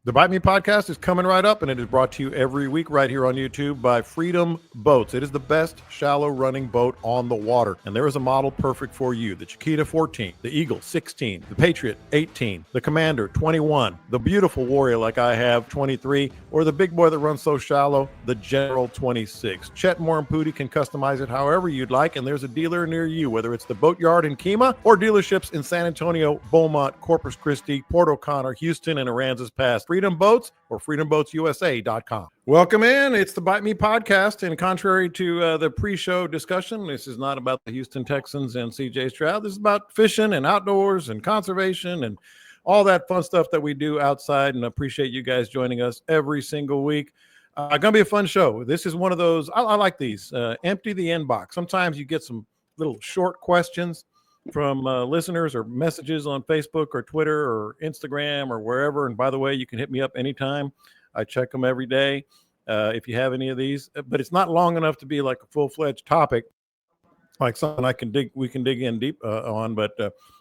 The Bite Me podcast is coming right up, and it is brought to you every week right here on YouTube by Freedom Boats. It is the best shallow running boat on the water, and there is a model perfect for you. The Chiquita 14, the Eagle 16, the Patriot 18, the Commander 21, the beautiful Warrior like I have 23, or the big boy that runs so shallow, the General 26. Chet Moore and Pooty can customize it however you'd like, and there's a dealer near you, whether it's the Boatyard in Kemah or dealerships in San Antonio, Beaumont, Corpus Christi, Port O'Connor, Houston, and Aransas Pass. Freedom Boats or freedomboatsusa.com. Welcome in. It's the Bite Me podcast, and contrary to the pre-show discussion, this is not about the Houston Texans and CJ Stroud. This is about fishing and outdoors and conservation and all that fun stuff that we do outside, and I appreciate you guys joining us every single week. Going to be a fun show. This is one of those, I like these, empty the inbox. Sometimes you get some little short questions from listeners or messages on Facebook or Twitter or Instagram or wherever. And by the way, you can hit me up anytime. I check them every day if you have any of these. But it's not long enough to be like a full-fledged topic, like something we can dig in deep on. But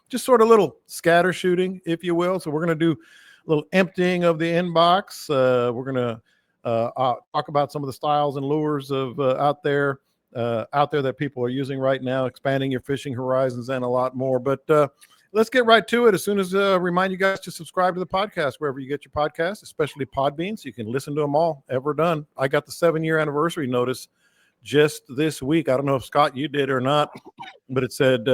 just sort of little scatter shooting, if you will. So we're going to do a little emptying of the inbox. We're going to talk about some of the styles and lures of out there that people are using right now, expanding your fishing horizons and a lot more. But let's get right to it. As soon as remind you guys to subscribe to the podcast wherever you get your podcasts, especially Podbean, so you can listen to them all ever done. I got the 7-year anniversary notice just this week. I don't know if Scott, you did or not, but it said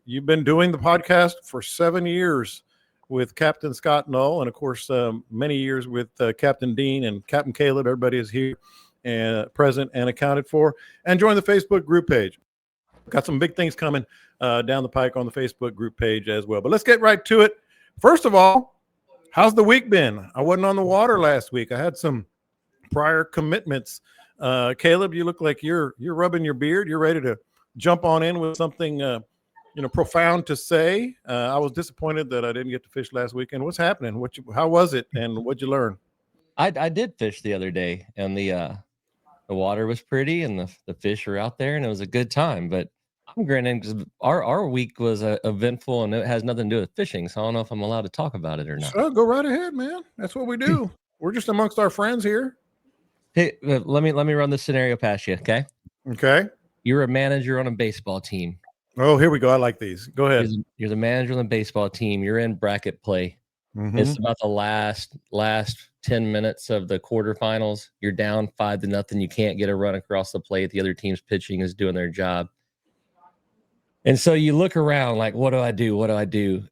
you've been doing the podcast for 7 years with Captain Scott Null, and of course many years with Captain Dean and Captain Caleb. Everybody is here and present and accounted for, and join the Facebook group page. Got some big things coming down the pike on the Facebook group page as well. But let's get right to it. First of all, how's the week been? I wasn't on the water last week. I had some prior commitments. Caleb, you look like you're rubbing your beard. You're ready to jump on in with something profound to say. I was disappointed that I didn't get to fish last weekend. What's happening? How was it, and what'd you learn? I did fish the other day, and the water was pretty, and the fish were out there, and it was a good time. But I'm grinning because our week was eventful, and it has nothing to do with fishing. So I don't know if I'm allowed to talk about it or not. So go right ahead, man. That's what we do. We're just amongst our friends here. Hey, let me run this scenario past you, okay? Okay. You're a manager on a baseball team. Oh, here we go. I like these. Go ahead. You're the manager on the baseball team. You're in bracket play. Mm-hmm. It's about the last 10 minutes of the quarterfinals. You're down 5-0. You can't get a run across the plate. The other team's pitching is doing their job. And so you look around like, what do I do? What do I do?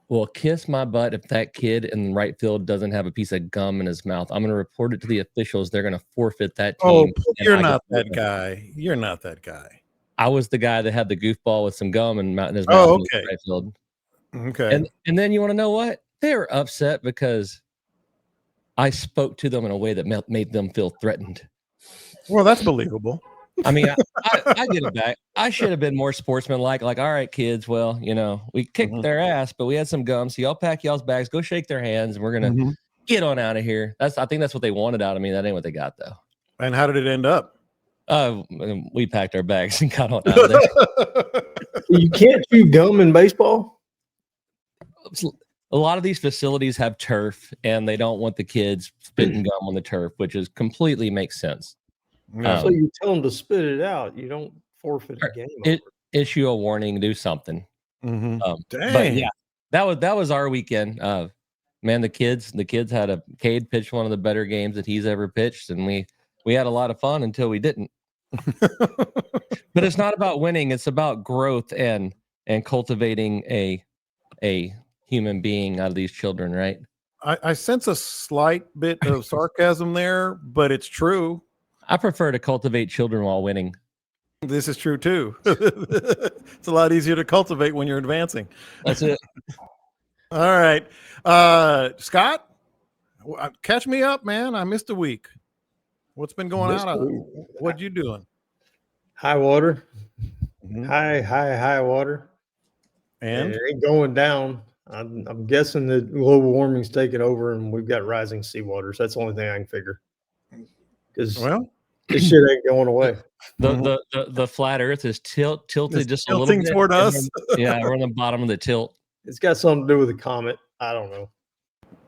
Well, kiss my butt if that kid in right field doesn't have a piece of gum in his mouth. I'm going to report it to the officials. They're going to forfeit that team. Oh, you're not that guy. You're not that guy. I was the guy that had the goofball with some gum in his mouth. Oh, okay. In the right field. Okay. And then you want to know what? They were upset because I spoke to them in a way that made them feel threatened. Well, that's believable. I mean, I get it back. I should have been more sportsmanlike. Like, all right, kids, well, we kicked their ass, but we had some gum. So y'all pack y'all's bags, go shake their hands, and we're going to get on out of here. I think that's what they wanted out of me. That ain't what they got, though. And how did it end up? We packed our bags and got on out of there. You can't chew gum in baseball? A lot of these facilities have turf, and they don't want the kids spitting gum on the turf, which completely makes sense. So you tell them to spit it out. You don't forfeit a game. Issue a warning, do something. Dang. But yeah, that was our weekend. Man, the kids had Cade pitched one of the better games that he's ever pitched, and we had a lot of fun until we didn't. But it's not about winning; it's about growth and cultivating a human being out of these children, right? I sense a slight bit of sarcasm there, but it's true. I prefer to cultivate children while winning. This is true too. It's a lot easier to cultivate when you're advancing. That's it. All right. Scott, catch me up, man. I missed a week. What's been going on? What you doing? High water. High water. And it ain't going down. I'm guessing that global warming's taking over and we've got rising seawaters. That's the only thing I can figure. Because this shit ain't going away. The flat Earth is tilted just a little bit toward us. Yeah, we're on the bottom of the tilt. It's got something to do with the comet. I don't know.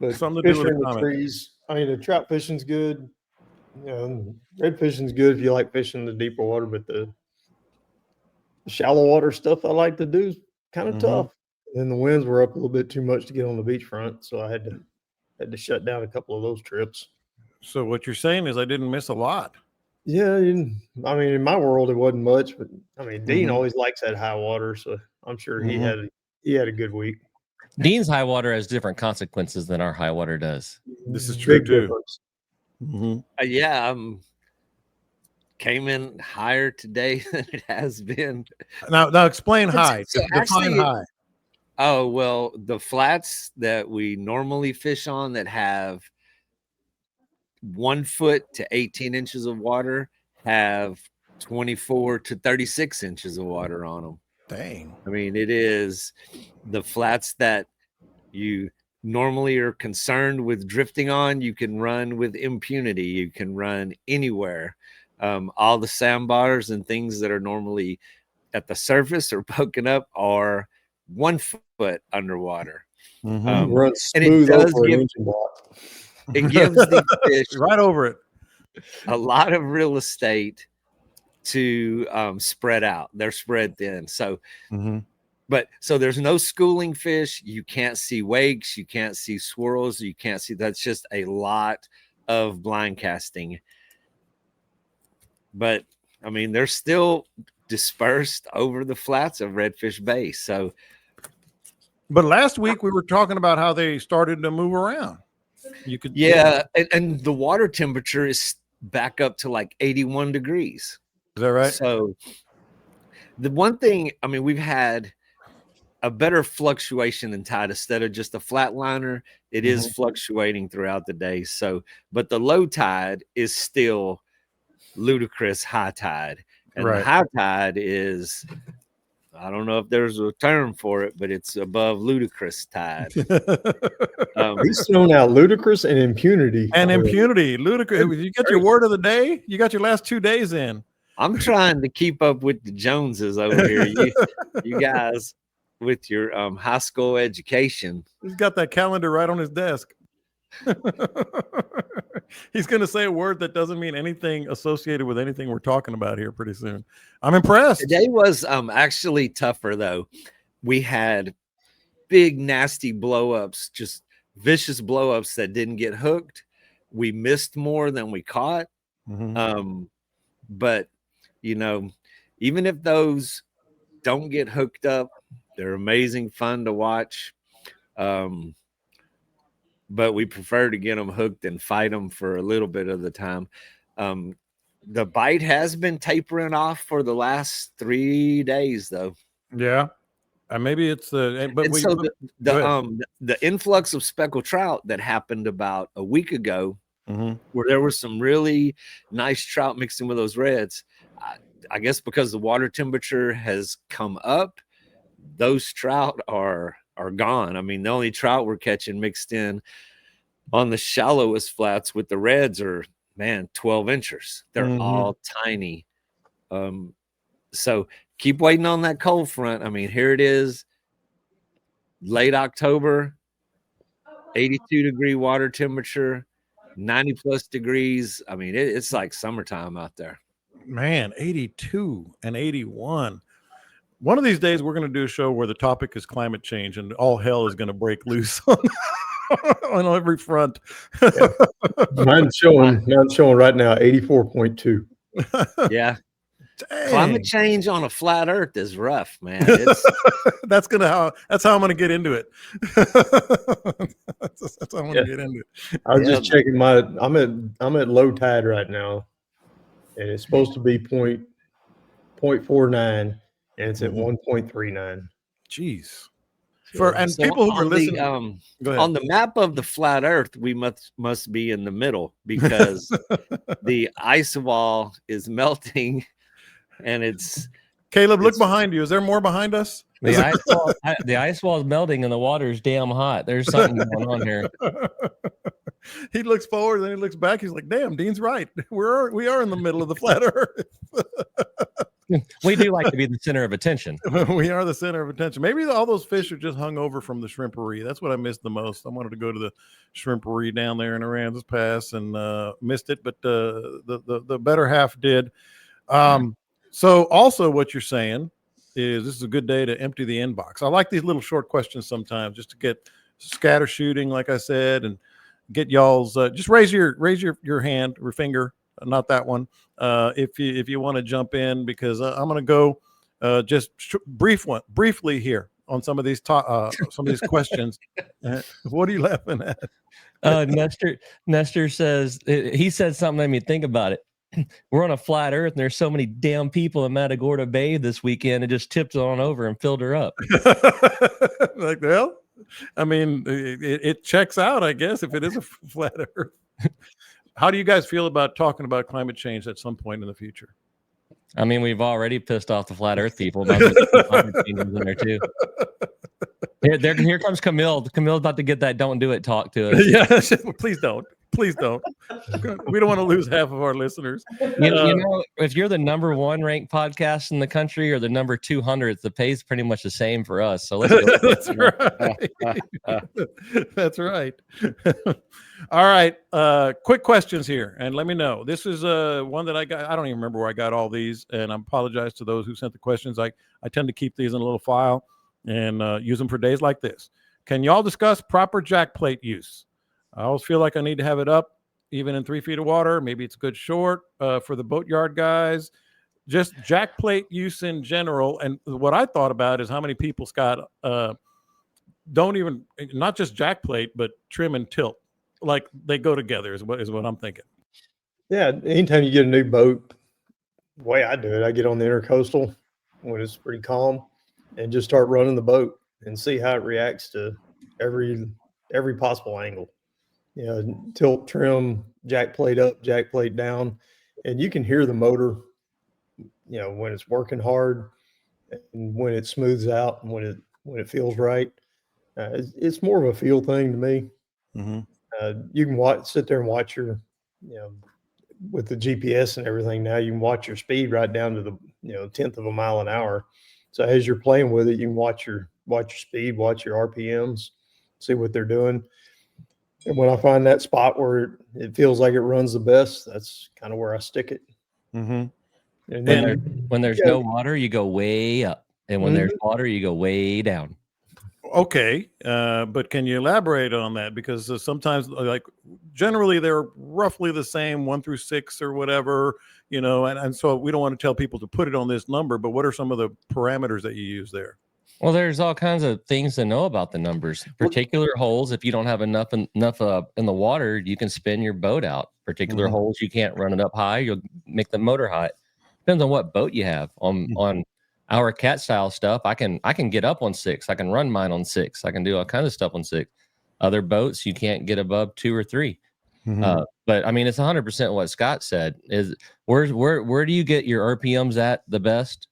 But Something to do fish with are the in the comment. trees. I mean, the trout fishing's good. Red fishing's good if you like fishing the deeper water, but the shallow water stuff I like to do is kind of tough. And the winds were up a little bit too much to get on the beachfront, so I had to shut down a couple of those trips. So what you're saying is I didn't miss a lot. Yeah, I mean, in my world it wasn't much, but I mean, Dean always likes that high water, so I'm sure he had a good week. Dean's high water has different consequences than our high water does. This is true Big too. difference. Yeah, came in higher today than it has been. Now explain high. So Define actually, high. Oh, well, the flats that we normally fish on that have 1 foot to 18 inches of water have 24 to 36 inches of water on them. Dang. I mean, it is the flats that you normally are concerned with drifting on. You can run with impunity. You can run anywhere. All the sandbars and things that are normally at the surface or poking up are 1 foot underwater. Run And smooth over an engine block. It gives the fish right over it a lot of real estate to spread out. They're spread thin. So, so there's no schooling fish. You can't see wakes. You can't see swirls. You can't see. That's just a lot of blind casting. But I mean, they're still dispersed over the flats of Redfish Bay. So, but last week we were talking about how they started to move around. You could, and the water temperature is back up to like 81 degrees. Is that right? So the one thing, I mean, we've had a better fluctuation in tide instead of just a flatliner. It is fluctuating throughout the day. So, but the low tide is still ludicrous high tide, and the high tide is, I don't know if there's a term for it, but it's above ludicrous tide. He's thrown out ludicrous and impunity. Ludicrous. You got your word of the day. You got your last 2 days in. I'm trying to keep up with the Joneses over here. You guys with your high school education. He's got that calendar right on his desk. He's going to say a word that doesn't mean anything associated with anything we're talking about here pretty soon. I'm impressed. Today was actually tougher, though. We had big, nasty blow-ups, just vicious blow-ups that didn't get hooked. We missed more than we caught. But, you know, even if those don't get hooked up, they're amazing fun to watch. But we prefer to get them hooked and fight them for a little bit of the time. The bite has been tapering off for the last 3 days, though. Yeah. Maybe it's the influx of speckled trout that happened about a week ago, where there was some really nice trout mixed in with those reds. I guess because the water temperature has come up, those trout are gone. I mean, the only trout we're catching mixed in on the shallowest flats with the reds are, 12 inchers. They're all tiny. So keep waiting on that cold front. I mean, here it is, late October, 82-degree water temperature, 90+ degrees. I mean, it's like summertime out there. Man, 82 and 81. One of these days, we're going to do a show where the topic is climate change and all hell is going to break loose on every front. Mine's showing right now 84.2. Yeah. Dang. Climate change on a flat earth is rough, man. That's how I'm going to get into it. That's how I'm going to get into it. I was just checking I'm at low tide right now, and it's supposed to be 0.49, and it's at 1.39. Jeez. So people who are listening, on the map of the flat earth, we must be in the middle, because the ice wall is melting, and it's Caleb, look behind you. Is there more behind us? The ice wall is melting and the water is damn hot. There's something going on here. He looks forward, then he looks back. He's like, "Damn, Dean's right. We are in the middle of the flat earth." We do like to be the center of attention. We are the center of attention. Maybe all those fish are just hung over from the shrimpery. That's what I missed the most. I wanted to go to the shrimpery down there in Aransas Pass and missed it, but the better half did. So also what you're saying is this is a good day to empty the inbox. I like these little short questions sometimes just to get scatter shooting, like I said, and get y'all's just raise your hand or finger, not that one, if you want to jump in, because I'm going to go just briefly here on some of these questions. What are you laughing at? Nestor says, he said something that made me think about it. We're on a flat earth and there's so many damn people in Matagorda Bay this weekend. It just tipped on over and filled her up. Like, well, I mean, it checks out, I guess, if it is a flat earth. How do you guys feel about talking about climate change at some point in the future? I mean, we've already pissed off the flat earth people. Climate change in there too. Here comes Camille. Camille's about to get that "don't do it" talk to us. Yeah, please don't. Please don't. We don't want to lose half of our listeners. You know, if you're the number 1 ranked podcast in the country or the number 200th, the pay's pretty much the same for us. So let's go. That's right. That's right. All right. Quick questions here, and let me know. This is one that I got. I don't even remember where I got all these, and I apologize to those who sent the questions. I tend to keep these in a little file and use them for days like this. Can y'all discuss proper jackplate use? I always feel like I need to have it up, even in 3 feet of water. Maybe it's good short for the boatyard guys. Just jackplate use in general. And what I thought about is how many people, Scott, don't even, not just jackplate, but trim and tilt. Like they go together is what I'm thinking. Yeah, anytime you get a new boat, the way I do it, I get on the intercoastal when it's pretty calm and just start running the boat and see how it reacts to every possible angle. You know, tilt, trim, jack plate up, jack plate down, and you can hear the motor, you know, when it's working hard and when it smooths out and when it feels right. It's more of a feel thing to me. Mm-hmm. You can sit there and watch your, you know, with the GPS and everything now, you can watch your speed right down to the, you know, 1/10 of a mile an hour. So as you're playing with it, you can watch your speed, watch your RPMs, see what they're doing. And when I find that spot where it feels like it runs the best, that's kind of where I stick it. Mm-hmm. And then when there's no water, you go way up. And when there's water, you go way down. Okay. But can you elaborate on that? Because sometimes, like, generally they're roughly the same 1 through 6 or whatever, you know, and so we don't want to tell people to put it on this number, but what are some of the parameters that you use there? Well, there's all kinds of things to know about the numbers. Particular holes, if you don't have enough in the water, you can spin your boat out. Particular holes, you can't run it up high. You'll make the motor hot. Depends on what boat you have. On our cat style stuff, I can get up on 6. I can run mine on 6. I can do all kinds of stuff on 6. Other boats, you can't get above 2 or 3. But I mean, it's 100% what Scott said. Is where do you get your RPMs at the best?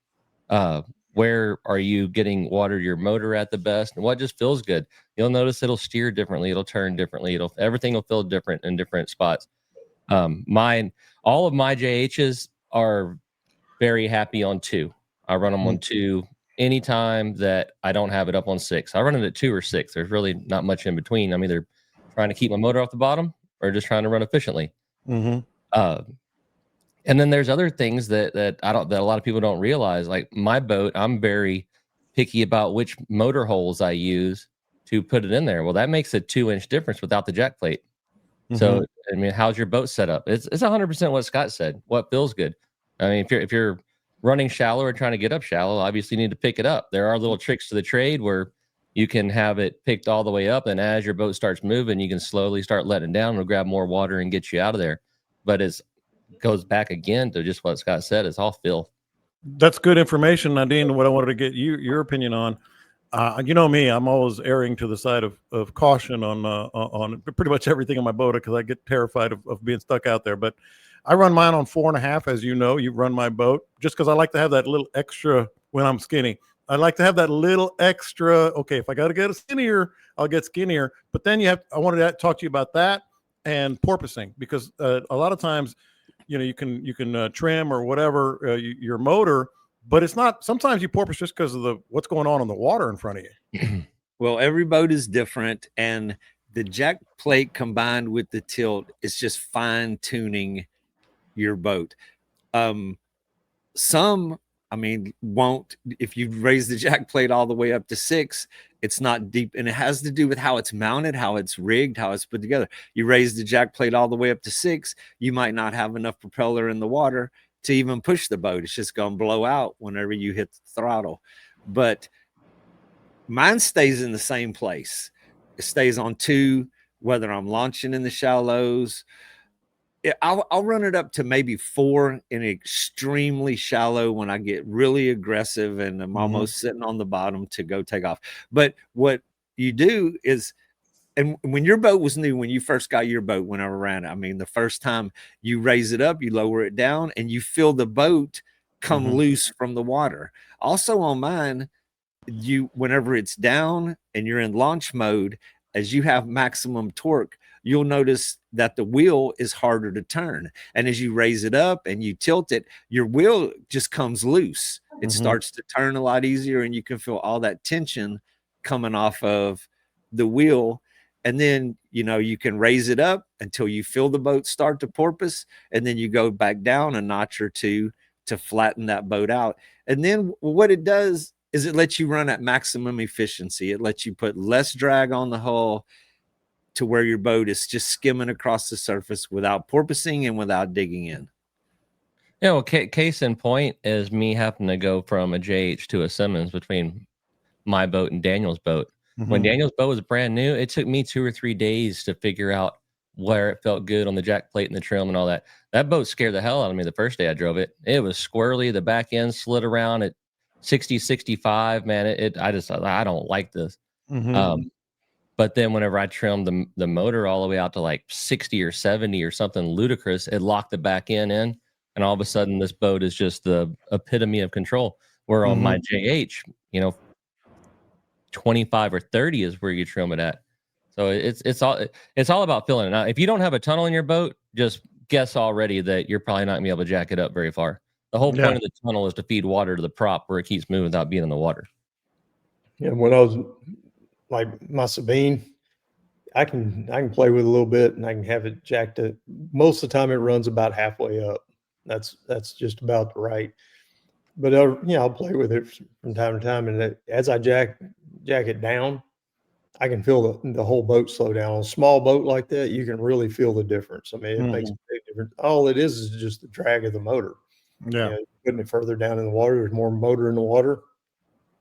Where are you getting water your motor at the best, and what just feels good? You'll notice it'll steer differently, it'll turn differently, everything will feel different in different spots. All of my JHs are very happy on 2. I run them on 2 anytime that I don't have it up on 6. I run it at 2 or 6. There's really not much in between. I'm either trying to keep my motor off the bottom or just trying to run efficiently. And then there's other things that a lot of people don't realize. Like my boat, I'm very picky about which motor holes I use to put it in there. Well, that makes a 2-inch difference without the jack plate. So, I mean, how's your boat set up? It's 100% what Scott said. What feels good. I mean, if you're running shallow or trying to get up shallow, obviously you need to pick it up. There are little tricks to the trade where you can have it picked all the way up, and as your boat starts moving, you can slowly start letting it down. It'll grab more water and get you out of there. But it goes back again to just what Scott said. It's all fill. That's good information, Nadine. What I wanted to get your opinion on. You know me, I'm always erring to the side of caution on pretty much everything on my boat because I get terrified of being stuck out there. But I run mine on 4.5, as you know. You run my boat just because I like to have that little extra when I'm skinny. I like to have that little extra. Okay, if I got to get skinnier, I'll get skinnier. But then I wanted to talk to you about that and porpoising, because a lot of times, you know, you can trim or whatever your motor, but it's not. Sometimes you porpoise just because of what's going on in the water in front of you. Well, every boat is different, and the jack plate combined with the tilt is just fine tuning your boat. Some, I mean, won't. If you raise the jack plate all the way up to 6, it's not deep, and it has to do with how it's mounted, how it's rigged, how it's put together. You raise the jack plate all the way up to 6, you might not have enough propeller in the water to even push the boat. It's just going to blow out whenever you hit the throttle. But mine stays in the same place. It stays on 2, whether I'm launching in the shallows. I'll run it up to maybe 4 in extremely shallow when I get really aggressive and I'm almost sitting on the bottom to go take off. But what you do is, and when your boat was new, when you first got your boat, when I ran it, I mean, the first time you raise it up, you lower it down, and you feel the boat come loose from the water. Also on mine, whenever it's down and you're in launch mode, as you have maximum torque, you'll notice that the wheel is harder to turn. And as you raise it up and you tilt it, your wheel just comes loose. It starts to turn a lot easier, and you can feel all that tension coming off of the wheel. And then, you can raise it up until you feel the boat start to porpoise, and then you go back down a notch or 2 to flatten that boat out. And then what it does is it lets you run at maximum efficiency. It lets you put less drag on the hull to where your boat is just skimming across the surface without porpoising and without digging in. Yeah, well, case in point is me having to go from a JH to a Simmons between my boat and Daniel's boat. When Daniel's boat was brand new, it took me 2 or 3 days to figure out where it felt good on the jack plate and the trim and all that. That boat scared the hell out of me the first day I drove it. It was squirrely. The back end slid around at 60, 65. Man, I don't like this. But then whenever I trimmed the motor all the way out to like 60 or 70 or something ludicrous, it locked the back end in. And all of a sudden, this boat is just the epitome of control. Where on my JH, 25 or 30 is where you trim it at. So it's all about feeling it. Now, if you don't have a tunnel in your boat, just guess already that you're probably not gonna be able to jack it up very far. The whole point of the tunnel is to feed water to the prop where it keeps moving without being in the water. Yeah, when I was like my Sabine, I can play with it a little bit and I can have it jacked up. Most of the time it runs about halfway up. That's just about right. But I'll play with it from time to time, and as I jack it down, I can feel the whole boat slow down. On a small boat like that, you can really feel the difference. I mean, it makes a big difference. All it is just the drag of the motor. Yeah. Putting it further down in the water, there's more motor in the water,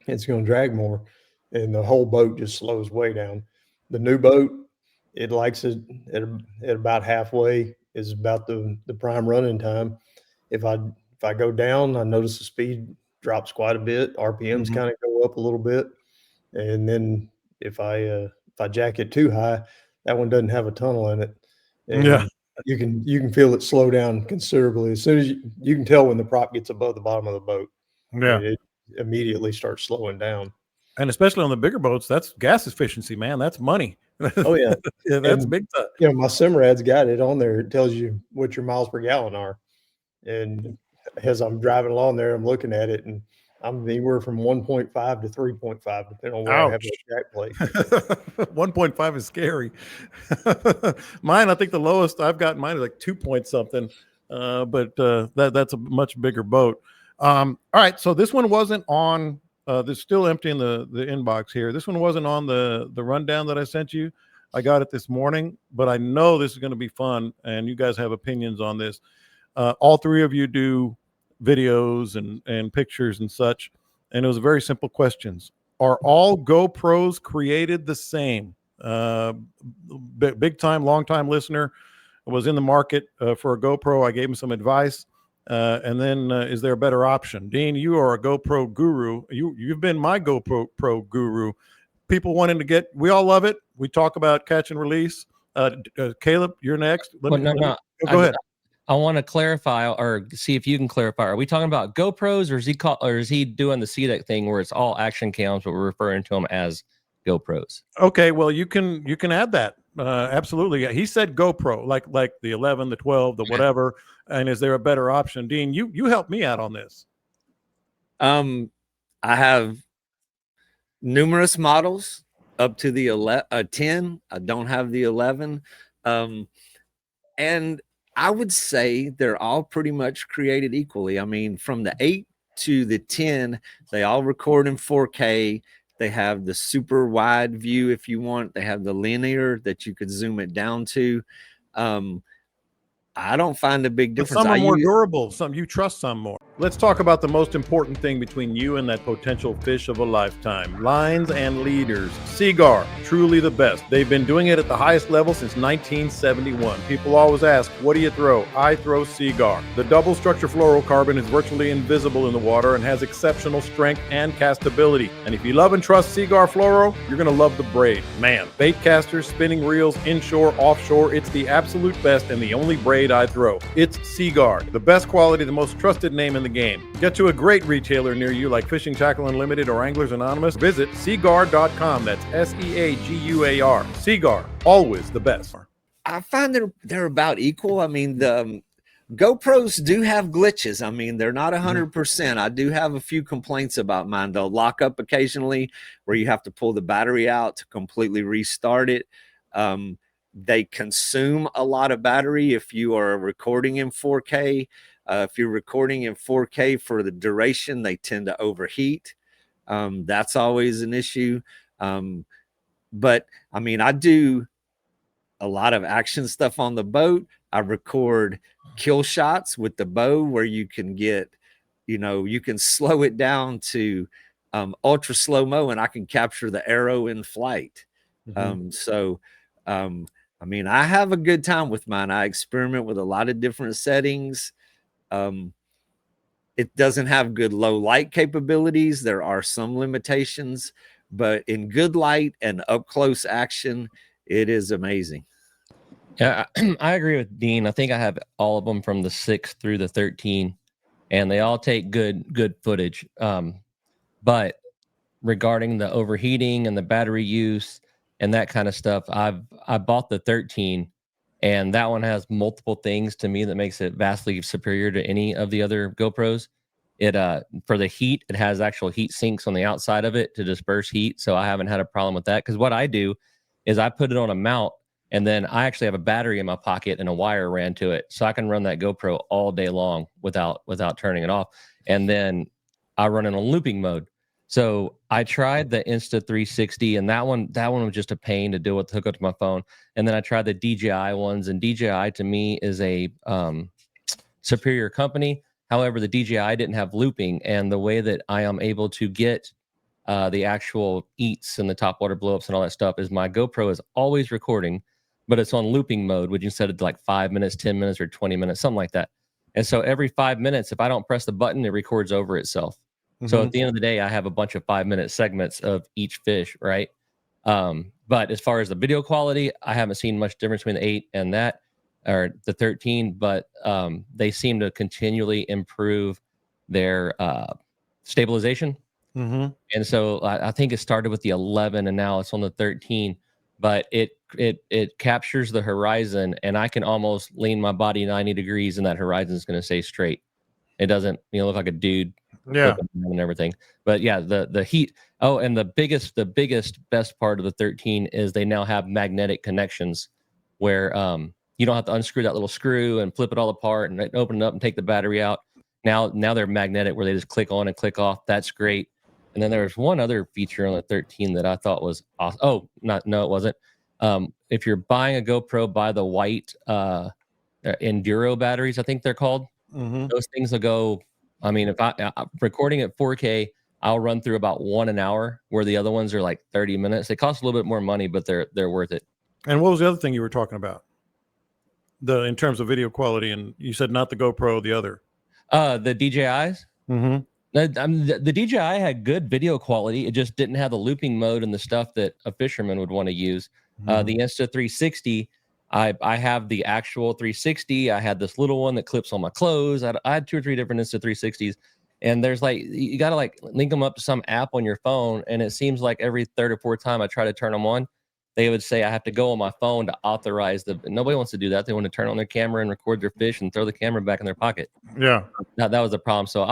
it's going to drag more, and the whole boat just slows way down. The new boat, it likes it at about halfway is about the prime running time. If I go down, I notice the speed drops quite a bit. RPMs kind of go up a little bit, and then if I jack it too high, that one doesn't have a tunnel in it. And you can feel it slow down considerably. As soon as you can tell when the prop gets above the bottom of the boat. Yeah. It immediately starts slowing down. And especially on the bigger boats, that's gas efficiency, man. That's money. Oh yeah. Yeah, that's big time. My Simrad's got it on there. It tells you what your miles per gallon are. And as I'm driving along there, I'm looking at it, and I'm anywhere from 1.5 to 3.5, depending on where I have the jack plate. 1.5 is scary. Mine, I think the lowest I've got mine is like 2 point something. But that's a much bigger boat. All right. So this one wasn't on, this still empty in the inbox here. This one wasn't on the rundown that I sent you. I got it this morning, but I know this is going to be fun, and you guys have opinions on this. All 3 of you do videos and pictures and such, and it was very simple questions. Are all GoPros created the same? Big time, long time listener was in the market for a GoPro. I gave him some advice. And then is there a better option? Dean, you are a GoPro guru. You've been my GoPro guru. People wanting to get, we all love it. We talk about catch and release. Caleb, you're next. No. Go ahead. I want to clarify, or see if you can clarify. Are we talking about GoPros, or is he doing the CDEC thing where it's all action cams, but we're referring to them as GoPros? Okay, well you can add that. Absolutely. He said GoPro, like the 11, the 12, the whatever. And is there a better option? Dean, you help me out on this. I have numerous models up to the 10. I don't have the 11. And I would say they're all pretty much created equally. I mean, from the 8 to the 10, they all record in 4K. They have the super wide view if you want. They have the linear that you could zoom it down to. I don't find a big But difference. some are more durable. Some you trust some more. Let's talk about the most important thing between you and that potential fish of a lifetime. Lines and leaders. Seaguar, truly the best. They've been doing it at the highest level since 1971. People always ask, what do you throw? I throw Seaguar. The double structure fluorocarbon is virtually invisible in the water and has exceptional strength and castability. And if you love and trust Seaguar Fluoro, you're going to love the braid. Man, bait casters, spinning reels, inshore, offshore, it's the absolute best and the only braid I throw. It's Seaguar, the best quality, the most trusted name in the game. Get to a great retailer near you like Fishing Tackle Unlimited or Anglers Anonymous. Visit Seaguar.com. That's Seaguar. Seaguar, always the best. I find they're about equal. I mean, the GoPros do have glitches. I mean, they're not 100%. I do have a few complaints about mine. They'll lock up occasionally where you have to pull the battery out to completely restart it. They consume a lot of battery if you are recording in 4K. If you're recording in 4K for the duration, they tend to overheat. That's always an issue. But I mean, I do a lot of action stuff on the boat. I record kill shots with the bow where you can get, you can slow it down to ultra slow-mo and I can capture the arrow in flight. I mean, I have a good time with mine. I experiment with a lot of different settings. It doesn't have good low light capabilities. There are some limitations, but in good light and up close action, it is amazing. Yeah, I agree with Dean. I think I have all of them from the 6 through the 13, and they all take good footage. But regarding the overheating and the battery use and that kind of stuff, I bought the 13, and that one has multiple things to me that makes it vastly superior to any of the other GoPros. It for the heat, it has actual heat sinks on the outside of it to disperse heat, so I haven't had a problem with that. Because what I do is I put it on a mount, and then I actually have a battery in my pocket and a wire ran to it, so I can run that GoPro all day long without turning it off. And then I run it on looping mode. So I tried the Insta360, and that one was just a pain to deal with, to hook up to my phone. And then I tried the DJI ones, and DJI to me is a superior company. However, the DJI didn't have looping, and the way that I am able to get the actual eats and the topwater blowups and all that stuff is my GoPro is always recording, but it's on looping mode, which you set it to like 5 minutes, 10 minutes, or 20 minutes, something like that. And so every 5 minutes, if I don't press the button, it records over itself. So at the end of the day, I have a bunch of 5-minute segments of each fish, right? But as far as the video quality, I haven't seen much difference between the 8 and that, or the 13, but they seem to continually improve their stabilization. And so I think it started with the 11 and now it's on the 13, but it captures the horizon, and I can almost lean my body 90 degrees and that horizon is going to stay straight. It doesn't look like a dude and everything. But yeah, the heat. Oh, and the biggest best part of the 13 is they now have magnetic connections where you don't have to unscrew that little screw and flip it all apart and open it up and take the battery out. Now they're magnetic where they just click on and click off. That's great. And then there's one other feature on the 13 that I thought was awesome. Oh, no, it wasn't. If you're buying a GoPro, buy the white Enduro batteries, I think they're called. Those things will go. I mean, if I'm recording at 4K, I'll run through about 1 an hour, where the other ones are like 30 minutes. They cost a little bit more money, but they're worth it. And what was the other thing you were talking about? In terms of video quality, and you said not the GoPro, the other. The DJIs. The DJI had good video quality. It just didn't have the looping mode and the stuff that a fisherman would want to use. The Insta360, I have the actual 360. I had this little one that clips on my clothes. I had 2 or 3 different Insta360s, and there's like, you got to like link them up to some app on your phone, and it seems like every third or fourth time I try to turn them on, they would say I have to go on my phone to authorize nobody wants to do that. They want to turn on their camera and record their fish and throw the camera back in their pocket. Yeah. That was the problem. So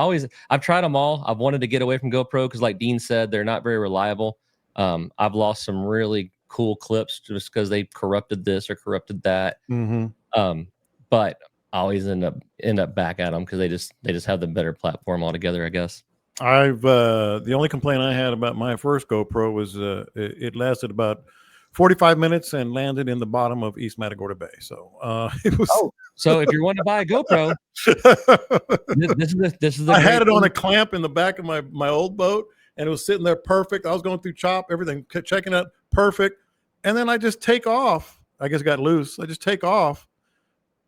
I've tried them all. I've wanted to get away from GoPro because, like Dean said, they're not very reliable. I've lost some really cool clips just because they corrupted this or corrupted that. But I always end up back at them because they just have the better platform altogether, I guess. The only complaint I had about my first GoPro was it lasted about 45 minutes and landed in the bottom of East Matagorda Bay. So it was. Oh, so if you're wanting to buy a GoPro, this is. I had it on a clamp in the back of my old boat, and it was sitting there perfect. I was going through chop, everything, checking it perfect, and then I just take off. I guess it got loose. I just take off.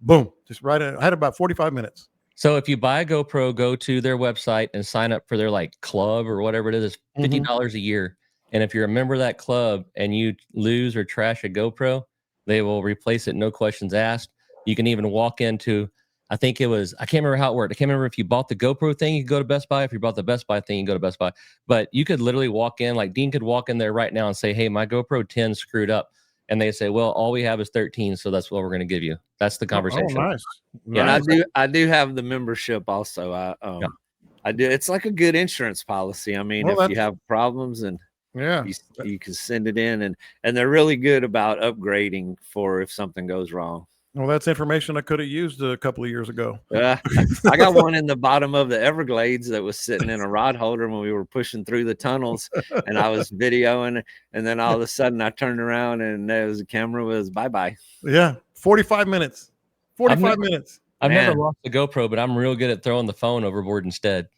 Boom! Just right in. I had about 45 minutes. So if you buy a GoPro, go to their website and sign up for their like club or whatever it is. It's $50 a year. And if you're a member of that club and you lose or trash a GoPro, they will replace it. No questions asked. You can even walk into, I can't remember how it worked. I can't remember if you bought the GoPro thing, you could go to Best Buy. If you bought the Best Buy thing, you can go to Best Buy. But you could literally walk in, like Dean could walk in there right now and say, hey, my GoPro 10 screwed up. And they say, well, all we have is 13, so that's what we're going to give you. That's the conversation. Oh, nice. Yeah, and I do have the membership also. I do. It's like a good insurance policy. I mean, if you have problems and you can send it in, and they're really good about upgrading for if something goes wrong. Well, that's information I could have used a couple of years ago. I got one in the bottom of the Everglades that was sitting in a rod holder when we were pushing through the tunnels, and I was videoing, and then all of a sudden I turned around and the camera was bye-bye. Yeah, 45 minutes. 45 minutes. I've never lost a GoPro, but I'm real good at throwing the phone overboard instead.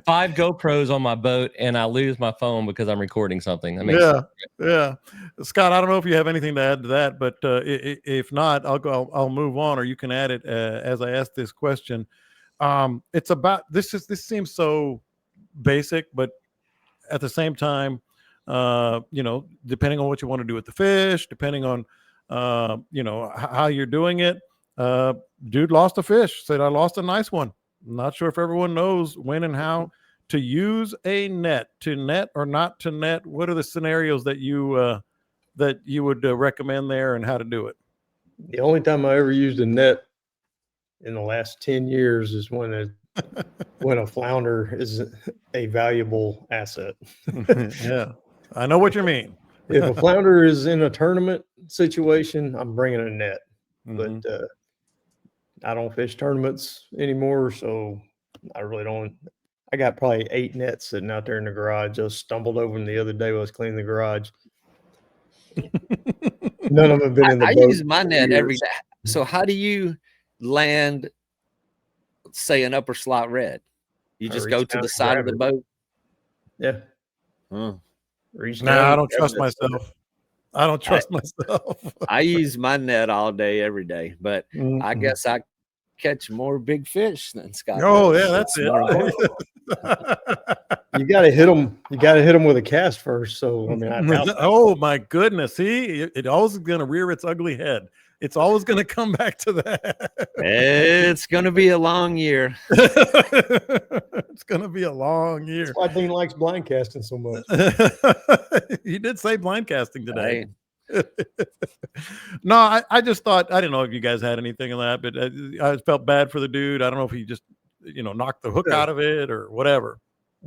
5 GoPros on my boat, and I lose my phone because I'm recording something. That makes sense. Yeah. Scott, I don't know if you have anything to add to that, but if not, I'll move on, or you can add it as I ask this question. It's about this seems so basic, but at the same time, depending on what you want to do with the fish, depending on how you're doing it. Dude lost a fish. Said I lost a nice one. I'm not sure if everyone knows when and how to use a net, to net or not to net. What are the scenarios that you would recommend there, and how to do it? The only time I ever used a net in the last 10 years is when a flounder is a valuable asset. Yeah, I know what you mean. If a flounder is in a tournament situation, I'm bringing a net. But I don't fish tournaments anymore, so I really don't. I got probably 8 nets sitting out there in the garage. Just stumbled over them the other day when I was cleaning the garage. None of them have been in the boat. I use my net every day. So how do you land, say, an upper slot red? You just go to the side of the boat? Yeah. I don't trust myself. I don't trust myself. I use my net all day, every day, but I guess I catch more big fish than Scott. Oh, yeah, that's it. You got to hit them. You got to hit them with a cast first. So, I mean, oh my goodness. See, it always is going to rear its ugly head. It's always going to come back to that. It's going to be a long year. It's going to be a long year. That's why Dean likes blind casting so much. He did say blind casting today. No, I just thought, I didn't know if you guys had anything of that, but I felt bad for the dude. I don't know if he just, knocked the hook out of it or whatever.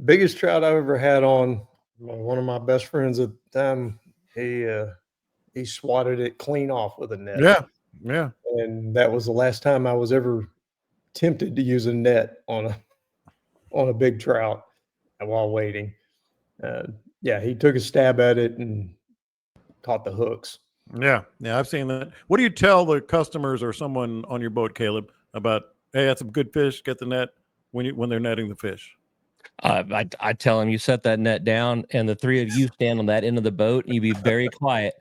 Biggest trout I've ever had on, one of my best friends at the time, he swatted it clean off with a net. Yeah. And that was the last time I was ever tempted to use a net on a big trout while waiting. He took a stab at it and caught the hooks. Yeah, I've seen that. What do you tell the customers or someone on your boat, Caleb, about, hey, that's some good fish, get the net when they're netting the fish? I tell them, you set that net down and the 3 of you stand on that end of the boat and you be very quiet.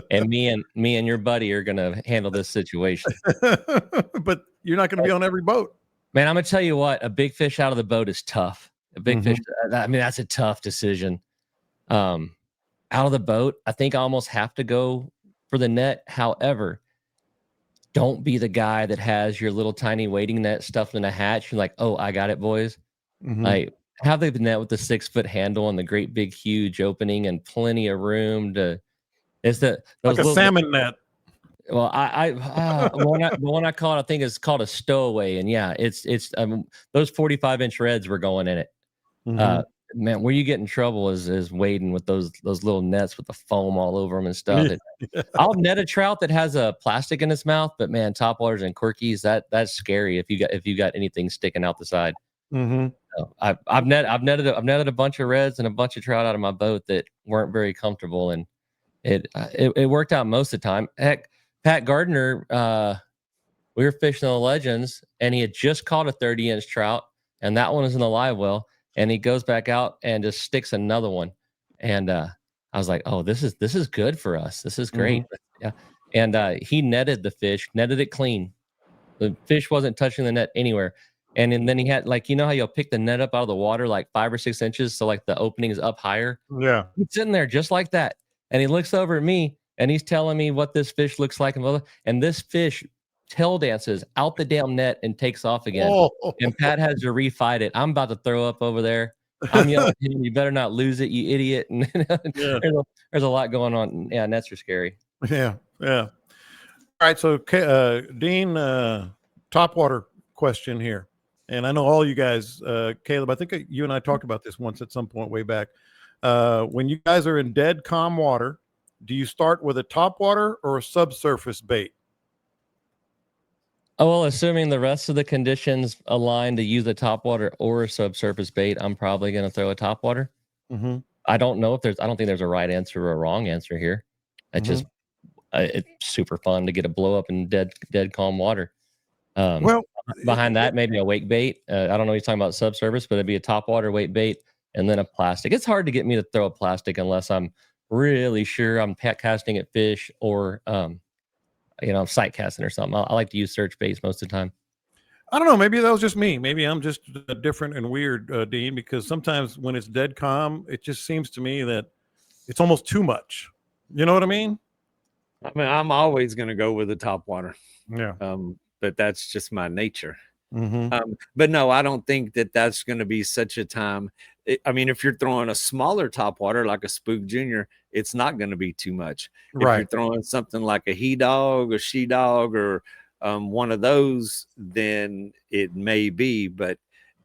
And me and your buddy are going to handle this situation. But you're not going to be on every boat. Man, I'm going to tell you what, a big fish out of the boat is tough. A big fish, I mean, that's a tough decision. Out of the boat, I think I almost have to go for the net. However, don't be the guy that has your little tiny waiting net stuffed in a hatch. You're like, oh, I got it, boys. Like, have the net with the 6-foot handle and the great big huge opening and plenty of room to. It's those like a salmon net. Well, the one I call it, I think is called a stowaway, and yeah, it's those 45-inch reds were going in it. Man, where you get in trouble is wading with those little nets with the foam all over them and stuff. I'll net a trout that has a plastic in its mouth, but man, topwaters and quirkies, that's scary if you got anything sticking out the side. So I've netted a bunch of reds and a bunch of trout out of my boat that weren't very comfortable, and it worked out most of the time. Heck, Pat Gardner, we were fishing the Legends, and he had just caught a 30-inch trout, and that one was in the live well. And he goes back out and just sticks another one. And I was like, oh, this is good for us. This is great. Yeah. And he netted the fish, netted it clean. The fish wasn't touching the net anywhere. And then he had, like, you know how you'll pick the net up out of the water like 5 or 6 inches, so like the opening is up higher? Yeah. He's sitting there just like that. And he looks over at me and he's telling me what this fish looks like. And this fish tail dances out the damn net and takes off again. And Pat has to refight it. I'm about to throw up over there. I'm yelling at him, you better not lose it, you idiot. And there's a lot going on. Yeah, nets are scary. Yeah. All right. So, Dean, topwater question here. And I know all you guys, Caleb, I think you and I talked about this once at some point way back. When you guys are in dead calm water, do you start with a topwater or a subsurface bait? Oh, well, assuming the rest of the conditions align to use a topwater or a subsurface bait, I'm probably going to throw a topwater. I don't know I don't think there's a right answer or a wrong answer here. It's super fun to get a blow up in dead calm water. Well, behind that, maybe a wake bait. I don't know what you're talking about subsurface, but it'd be a topwater wake bait and then a plastic. It's hard to get me to throw a plastic unless I'm really sure I'm casting at fish or, sight casting or something. I like to use search baits most of the time. I don't know. Maybe that was just me. Maybe I'm just different and weird, Dean, because sometimes when it's dead calm, it just seems to me that it's almost too much. You know what I mean? I mean, I'm always going to go with the topwater. Yeah. But that's just my nature. But no, I don't think that that's going to be such a time. I mean, if you're throwing a smaller topwater like a Spook Junior, it's not going to be too much. Right. If you're throwing something like a he dog, a she dog, or one of those, then it may be. But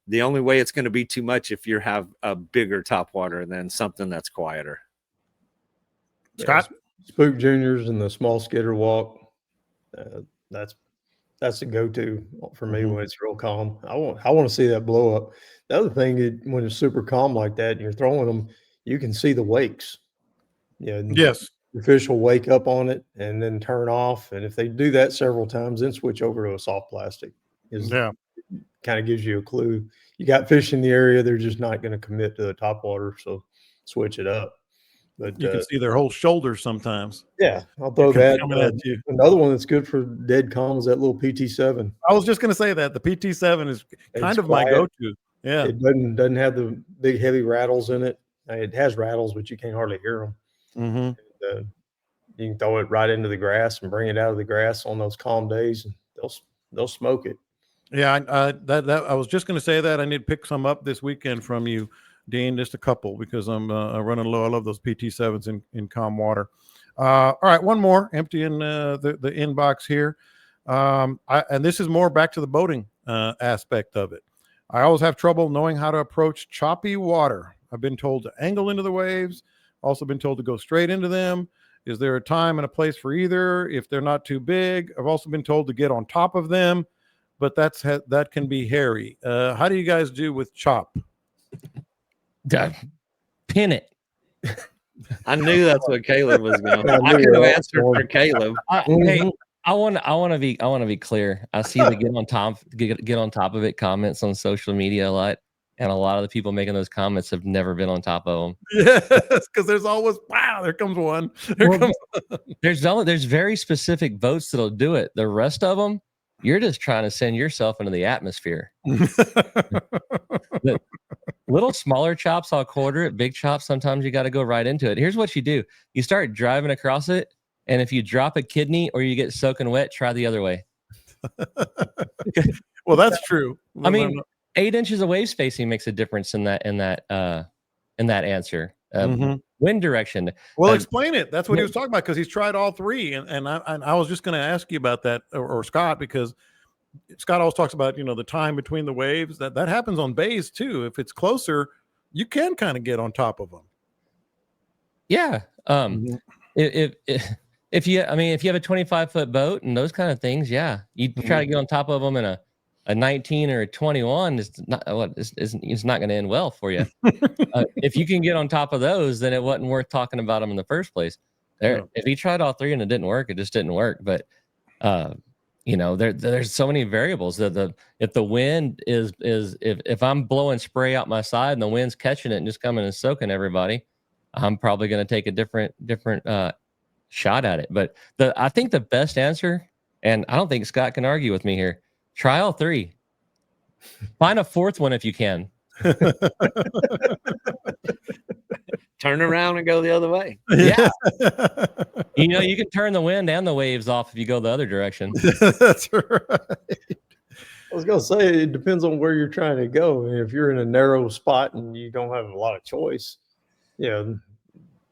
the only way it's going to be too much if you have a bigger topwater than something that's quieter. Scott? Spook Juniors and the small skitter walk. That's the go-to for me when it's real calm. I want to see that blow up. The other thing, when it's super calm like that and you're throwing them, you can see the wakes. Yes. The fish will wake up on it and then turn off. And if they do that several times, then switch over to a soft plastic. Kind of gives you a clue. You got fish in the area, they're just not going to commit to the topwater, so switch it up. But you can see their whole shoulders sometimes. Yeah, I'll throw that. Another one that's good for dead calm is that little PT7. I was just going to say that the PT7 is kind of my go-to. Yeah, it doesn't have the big heavy rattles in it. It has rattles, but you can't hardly hear them. You can throw it right into the grass and bring it out of the grass on those calm days, and they'll smoke it. Yeah, I was just going to say that I need to pick some up this weekend from you, Dean, just a couple, because I'm running low. I love those PT7s in calm water. All right, one more, emptying the inbox here. And this is more back to the boating aspect of it. I always have trouble knowing how to approach choppy water. I've been told to angle into the waves, also been told to go straight into them. Is there a time and a place for either if they're not too big? I've also been told to get on top of them, but that can be hairy. How do you guys do with chop? Pin it. I knew that's what Caleb was going. I could have answered for Caleb. Hey, I want to be clear. I see the get on top of it comments on social media a lot, and a lot of the people making those comments have never been on top of them. Yes, because there's always there comes one. There's very specific boats that'll do it. The rest of them, you're just trying to send yourself into the atmosphere. The little smaller chops, I'll quarter it. Big chops, sometimes you got to go right into it. Here's what you do. You start driving across it, and if you drop a kidney or you get soaking wet, try the other way. Well, that's true. I mean, 8 inches of wave spacing makes a difference in that answer. Wind direction. Well, explain it. That's what he was talking about, because he's tried all three, and I was just going to ask you about that, or Scott, because Scott always talks about, the time between the waves. That happens on bays too. If it's closer, you can kind of get on top of them. Yeah. If you have a 25-foot boat and those kind of things, yeah, you try to get on top of them in a 19 or a 21. It's not going to end well for you. If you can get on top of those, then it wasn't worth talking about them in the first place. If he tried all three and it didn't work, it just didn't work. But there's so many variables. That if the wind is if I'm blowing spray out my side and the wind's catching it and just coming and soaking everybody, I'm probably going to take a different shot at it. But I think the best answer, and I don't think Scott can argue with me here, try all three. Find a fourth one if you can. Turn around and go the other way. Yeah. You can turn the wind and the waves off if you go the other direction. That's right. I was going to say, it depends on where you're trying to go. And if you're in a narrow spot and you don't have a lot of choice, you're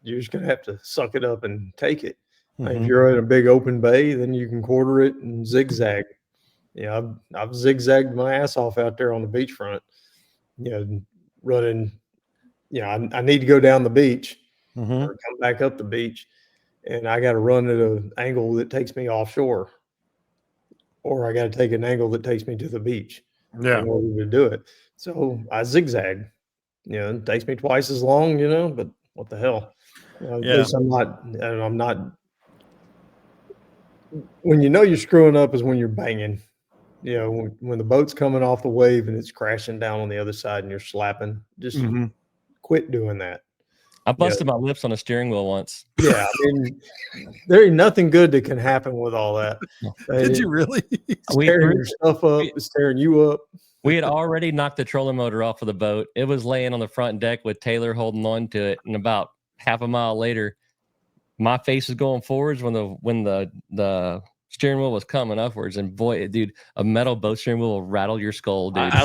just going to have to suck it up and take it. If you're in a big open bay, then you can quarter it and zigzag. I've zigzagged my ass off out there on the beachfront, running. I need to go down the beach or come back up the beach, and I got to run at an angle that takes me offshore, or I got to take an angle that takes me to the beach in order to do it. So I zigzag. It takes me twice as long, but what the hell? At least I'm not. When you're screwing up is when you're banging. When the boat's coming off the wave and it's crashing down on the other side and you're slapping, just quit doing that. I busted my lips on a steering wheel once. Yeah, there ain't nothing good that can happen with all that. Did you really? Tearing your stuff up, it's tearing you up. We had already knocked the trolling motor off of the boat. It was laying on the front deck with Taylor holding on to it, and about half a mile later, my face was going forwards when the steering wheel was coming upwards, and boy, dude, a metal boat steering wheel will rattle your skull, dude. I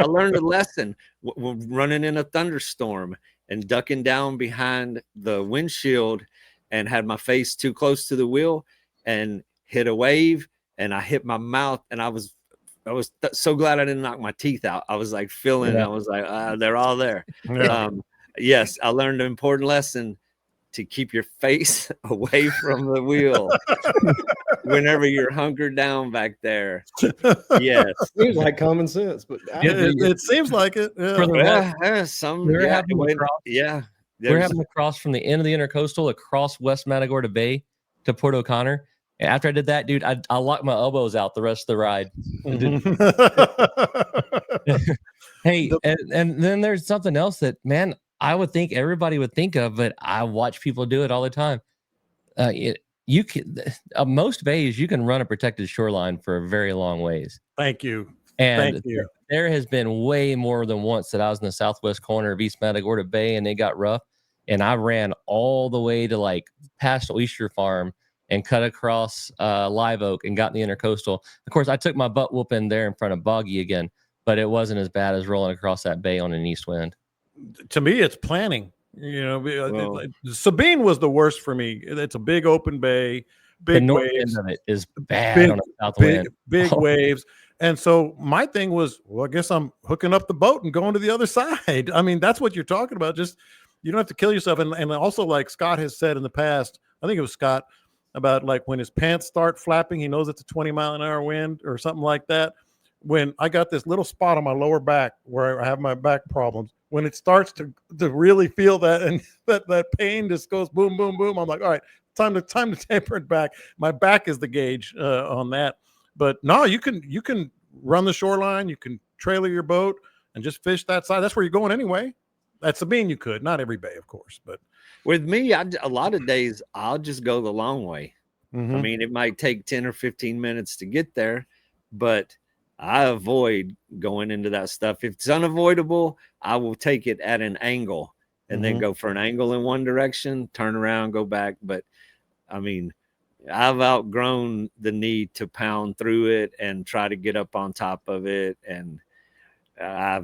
learned a lesson running in a thunderstorm and ducking down behind the windshield, and had my face too close to the wheel and hit a wave, and I hit my mouth, and I was so glad I didn't knock my teeth out. I was like feeling it. I was like, they're all there. Yes, I learned an important lesson: to keep your face away from the wheel whenever you're hunkered down back there. Yes. Seems like common sense, but it seems like it. We're having to cross from the end of the intercoastal across West Matagorda Bay to Port O'Connor. And after I did that, dude, I locked my elbows out the rest of the ride. Hey, and then there's something else that, man, I would think everybody would think of, but I watch people do it all the time. You can most bays you can run a protected shoreline for a very long ways. Thank you. And Thank you. There has been way more than once that I was in the southwest corner of East Matagorda Bay and it got rough, and I ran all the way to like past Oyster Farm and cut across Live Oak and got in the intercoastal. Of course, I took my butt whooping there in front of Boggy again, but it wasn't as bad as rolling across that bay on an east wind. To me, it's planning. Sabine was the worst for me. It's a big open bay, big the north waves. end of it is bad on a south wind. Big waves. And so my thing was, well, I guess I'm hooking up the boat and going to the other side. I mean, that's what you're talking about. Just, you don't have to kill yourself. And also, like Scott has said in the past, I think it was Scott, about like when his pants start flapping, he knows it's a 20-mile-an-hour wind or something like that. When I got this little spot on my lower back where I have my back problems, when it starts to really feel that, and that pain just goes boom, boom, boom, I'm like, all right, time to taper it back. My back is the gauge on that. But no, you can run the shoreline, you can trailer your boat and just fish that side. That's where you're going anyway. That's Sabine, you could, not every bay, of course, but with me, a lot of days I'll just go the long way. I mean, it might take 10 or 15 minutes to get there, but I avoid going into that stuff. If it's unavoidable, I will take it at an angle and then go for an angle in one direction, turn around, go back. But I mean, I've outgrown the need to pound through it and try to get up on top of it. And I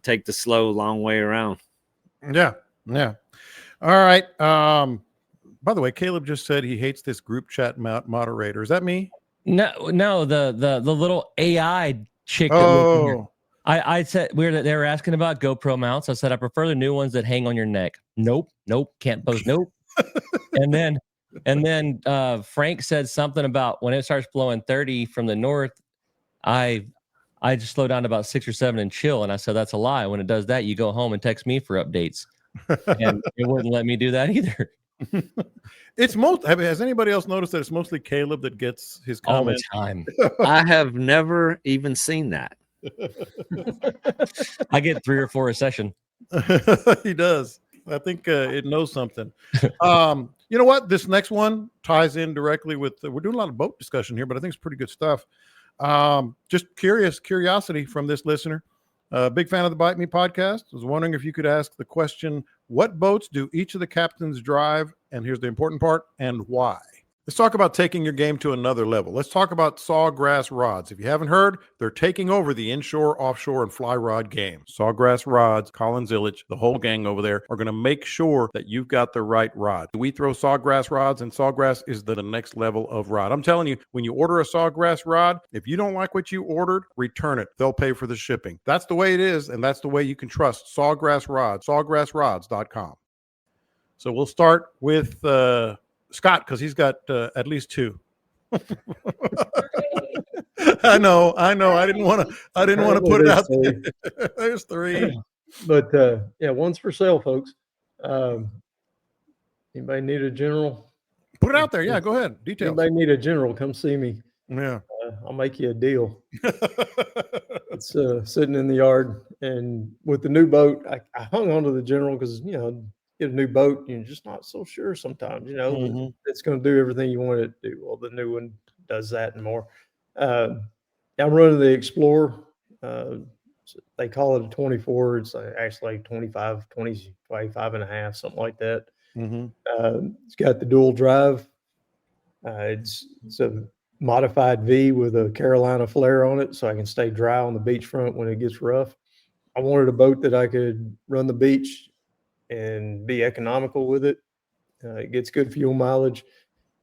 take the slow, long way around. Yeah. Yeah. All right. By the way, Caleb just said he hates this group chat moderator. Is that me? No, the little AI chick that lives in here. Oh, I said they were asking about GoPro mounts. I said I prefer the new ones that hang on your neck. Nope, can't post. Nope. and then Frank said something about when it starts blowing 30 from the north, I just slow down to about 6 or 7 and chill. And I said that's a lie. When it does that, you go home and text me for updates. And it wouldn't let me do that either. Has anybody else noticed that it's mostly Caleb that gets his comments all the time? I have never even seen that. I get 3 or 4 a session. He does. I think it knows something. You know what? This next one ties in directly with. We're doing a lot of boat discussion here, but I think it's pretty good stuff. Just curiosity from this listener. Big fan of the Bite Me podcast. I was wondering if you could ask the question: what boats do each of the captains drive? And here's the important part: and why? Let's talk about taking your game to another level. Let's talk about Sawgrass rods. If you haven't heard, they're taking over the inshore, offshore, and fly rod game. Sawgrass rods, Colin Zillich, the whole gang over there are going to make sure that you've got the right rod. We throw Sawgrass rods, and Sawgrass is the next level of rod. I'm telling you, when you order a Sawgrass rod, if you don't like what you ordered, return it. They'll pay for the shipping. That's the way it is, and that's the way you can trust Sawgrass rods, sawgrassrods.com. So we'll start with Scott, because he's got at least 2. I know. I didn't want to put it out there. There's 3. But yeah, one's for sale, folks. Anybody need a general? Put it out there. Yeah, go ahead. Details. Anybody need a general? Come see me. Yeah. I'll make you a deal. It's sitting in the yard, and with the new boat, I hung on to the general because get a new boat, you're just not so sure sometimes, it's going to do everything you want it to do. Well, the new one does that and more. I'm running the Explorer. They call it a 24. It's actually 25 and a half, something like that. It's got the dual drive. It's a modified V with a Carolina flare on it, so I can stay dry on the beachfront when it gets rough. I wanted a boat that I could run the beach and be economical with it. It gets good fuel mileage,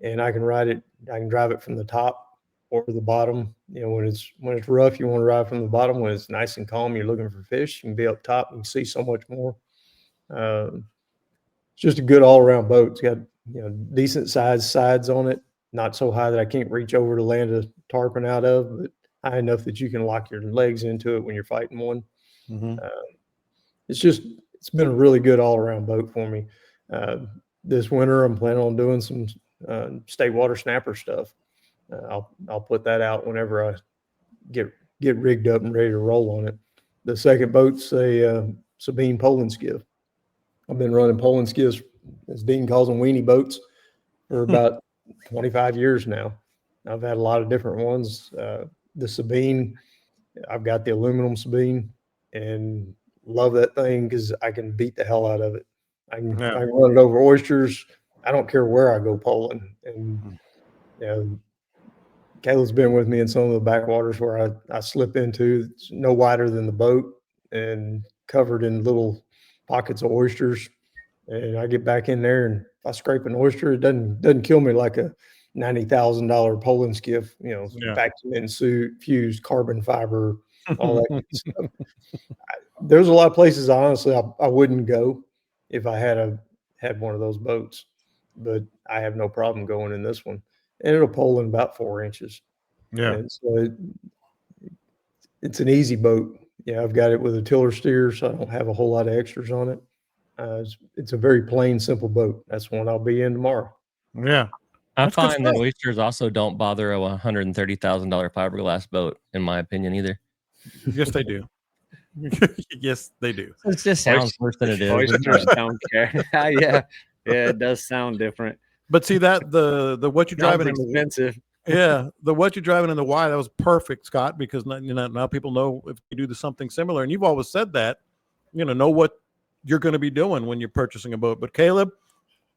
and I can ride it. I can drive it from the top or the bottom. When it's rough, you want to ride from the bottom. When it's nice and calm, you're looking for fish. You can be up top. You can see so much more. It's just a good all-around boat. It's got decent sized sides on it, not so high that I can't reach over to land a tarpon out of, but high enough that you can lock your legs into it when you're fighting one. It's been a really good all-around boat for me. This winter, I'm planning on doing some state water snapper stuff. I'll put that out whenever I get rigged up and ready to roll on it. The second boat's a Sabine Poland skiff. I've been running Poland skiffs, as Dean calls them, weenie boats, for about 25 years now. I've had a lot of different ones. The Sabine, I've got the aluminum Sabine, and love that thing because I can beat the hell out of it. I can run it over oysters. I don't care where I go poling. And Caleb's been with me in some of the backwaters where I slip into. It's no wider than the boat and covered in little pockets of oysters. And I get back in there, and if I scrape an oyster, it doesn't kill me like a $90,000 Poland skiff. Vacuum infused carbon fiber, all that kind of stuff. There's a lot of places honestly I wouldn't go if I had one of those boats, but I have no problem going in this one, and it'll pole in about 4 inches. Yeah. And so it's an easy boat. I've got it with a tiller steer, so I don't have a whole lot of extras on it. It's a very plain, simple boat. That's one I'll be in tomorrow. Yeah. I find that oysters also don't bother a $130,000 fiberglass boat, in my opinion, either. Yes, they do. Yes, they do. It just sounds worse than it is. Oysters don't care. Yeah, it does sound different. But see that the what you're driving in expensive. The what you're driving in the Y, that was perfect, Scott, because now people know if you do something similar, and you've always said that, know what you're going to be doing when you're purchasing a boat. But Caleb,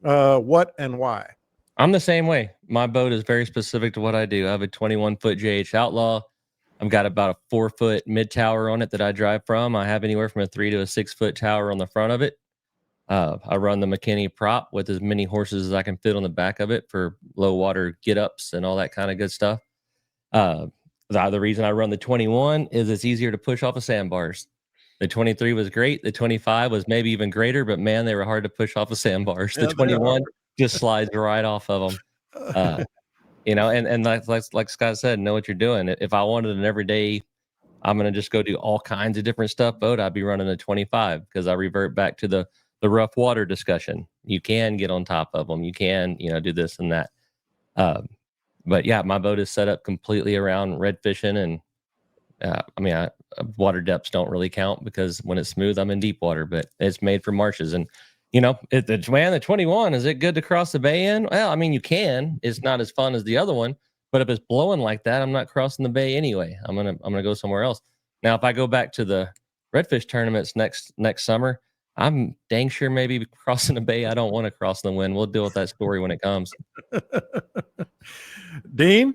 what and why? I'm the same way. My boat is very specific to what I do. I have a 21-foot JH Outlaw. I've got about a 4-foot mid tower on it that I drive from. I have anywhere from a 3 to a 6-foot tower on the front of it. I run the McKinney prop with as many horses as I can fit on the back of it for low water get ups and all that kind of good stuff. The other reason I run the 21 is it's easier to push off of sandbars. The 23 was great. The 25 was maybe even greater, but man, they were hard to push off of sandbars. The 21 just slides right off of them. And like Scott said, know what you're doing. If I wanted an everyday, I'm going to just go do all kinds of different stuff boat, I'd be running a 25 because I revert back to the rough water discussion. You can get on top of them. You can, do this and that. But yeah, my boat is set up completely around red fishing. And water depths don't really count because when it's smooth, I'm in deep water, but it's made for marshes. And, the 21, is it good to cross the bay in? Well, you can. It's not as fun as the other one, but if it's blowing like that, I'm not crossing the bay anyway. I'm gonna go somewhere else. Now, if I go back to the redfish tournaments next summer, I'm dang sure maybe crossing the bay I don't want to cross the wind. We'll deal with that story when it comes. Dean?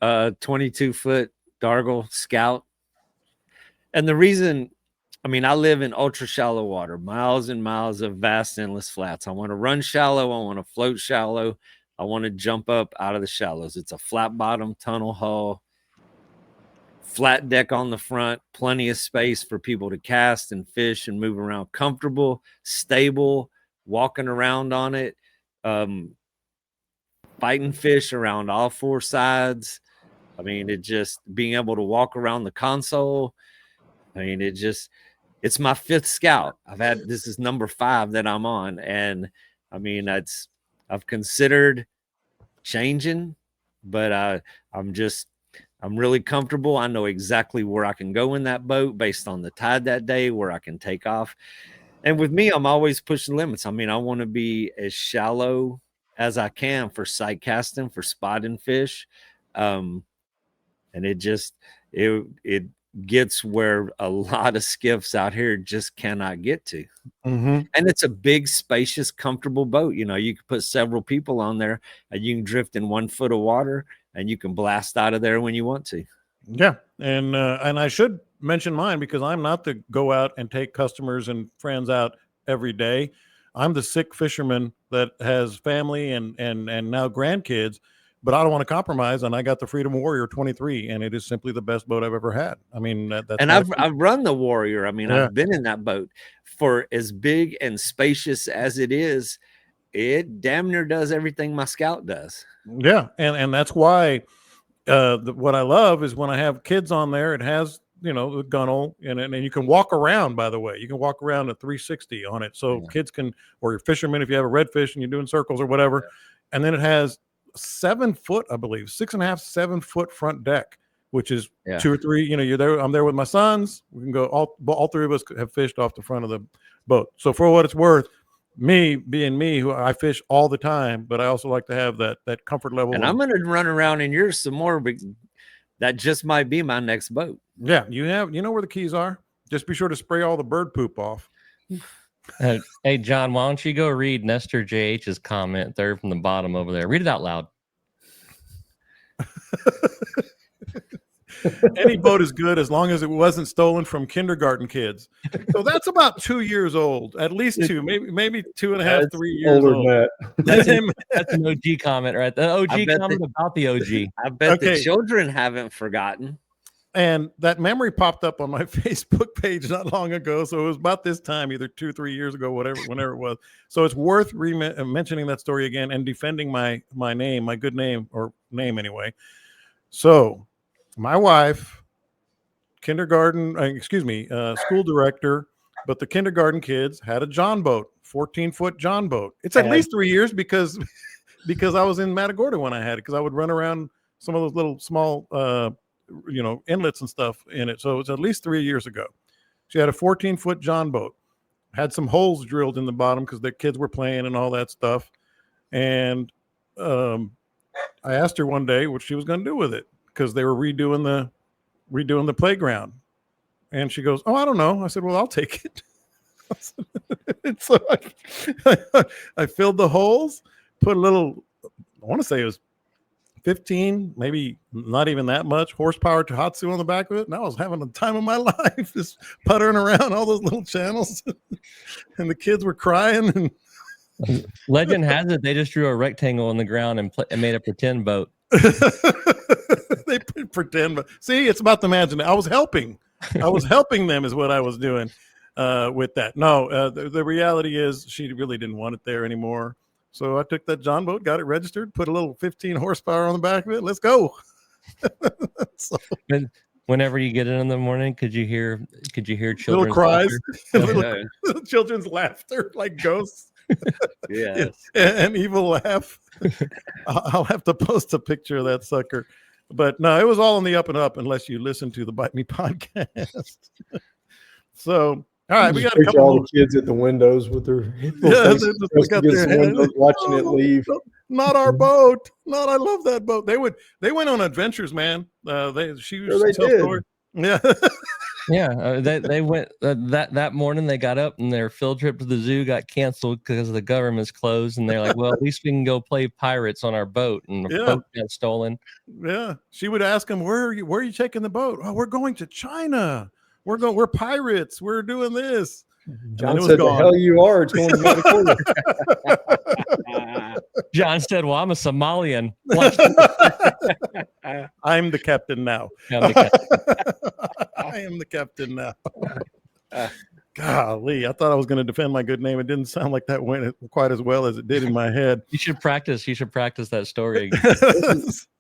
22-foot Dargle Scout. And the reason, I live in ultra shallow water, miles and miles of vast, endless flats. I want to run shallow. I want to float shallow. I want to jump up out of the shallows. It's a flat bottom tunnel hull, flat deck on the front, plenty of space for people to cast and fish and move around, comfortable, stable, walking around on it, fighting fish around all 4 sides. It just being able to walk around the console. It's my 5th Scout. This is number 5 that I'm on. And I've considered changing, but I'm really comfortable. I know exactly where I can go in that boat based on the tide that day, where I can take off. And with me, I'm always pushing limits. I want to be as shallow as I can for sight casting, for spotting fish. And it gets where a lot of skiffs out here just cannot get to. Mm-hmm. And it's a big, spacious, comfortable boat. You can put several people on there and you can drift in 1 foot of water and you can blast out of there when you want to. Yeah. And I should mention mine because I'm not the go out and take customers and friends out every day. I'm the sick fisherman that has family and now grandkids, but I don't want to compromise. And I got the Freedom Warrior 23, and it is simply the best boat I've ever had. I've run the Warrior. I've been in that boat. For as big and spacious as it is, it damn near does everything my Scout does. Yeah, and that's why what I love is when I have kids on there, it has the gunnel and you can walk around. By the way, you can walk around at 360 on it, so kids can, or your fishermen if you have a redfish and you're doing circles or whatever. And then it has 7 foot, I believe, 6.5, 7 foot front deck, which is 2 or 3. You're there. I'm there with my sons. We can go. All 3 of us have fished off the front of the boat. So for what it's worth, me being me, who I fish all the time, but I also like to have that comfort level. And I'm going to run around in yours some more, but that just might be my next boat. Yeah, you know where the keys are. Just be sure to spray all the bird poop off. Hey, John, why don't you go read Nestor JH's comment third from the bottom over there? Read it out loud. Any boat is good as long as it wasn't stolen from kindergarten kids. So that's about 2 years old, at least 2, maybe 2.5, 3 years old. That's an OG comment, right? The OG comment about the OG. I bet the children haven't forgotten. And that memory popped up on my Facebook page not long ago. So it was about this time, either 2 or 3 years ago, whenever it was. So it's worth mentioning that story again and defending my name, my good name, or name anyway. So my wife, school director, but the kindergarten kids had a John boat, 14-foot John boat. It's at least 3 years because I was in Matagorda when I had it, because I would run around some of those little small inlets and stuff in it. So it was at least 3 years ago. She had a 14-foot John boat, had some holes drilled in the bottom because the kids were playing and all that stuff. And I asked her one day what she was going to do with it, because they were redoing the playground. And she goes, "Oh, I don't know." I said, "Well, I'll take it." And so I filled the holes, put a little, I want to say it was 15, maybe not even that much horsepower Tohatsu on the back of it. And I was having the time of my life just puttering around all those little channels. And the kids were crying. And Legend has it they just drew a rectangle on the ground and made a pretend boat. they pretend, but see, it's about the imagination. I was helping them is what I was doing with that. No, the reality is she really didn't want it there anymore. So I took that John boat, got it registered, put a little 15 horsepower on the back of it. Let's go. So, whenever you get in the morning, could you hear children's little cries, little children's laughter like ghosts. Yes. An evil laugh. I'll have to post a picture of that sucker. But no, it was all on the up and up unless you listen to the Bite Me podcast. So, all right, we got a couple all more. the kids at the windows with their windows watching it leave. Not our boat. Not. I love that boat. They went on adventures, man. She was Sure they did. story. Yeah. Yeah, they went that morning. They got up and their field trip to the zoo got canceled because the government's closed. And they're like, "Well, at least we can go play pirates on our boat." And the boat got stolen. Yeah, she would ask him, "Where are you taking the boat?" "Oh, we're going to China. We're pirates. We're doing this." John said, "The hell you are! It's going to Metacoda." John said, "Well, I'm a Somalian." I'm the captain now. I am the captain now. Golly, I thought I was going to defend my good name. It didn't sound like that went quite as well as it did in my head. You should practice that story.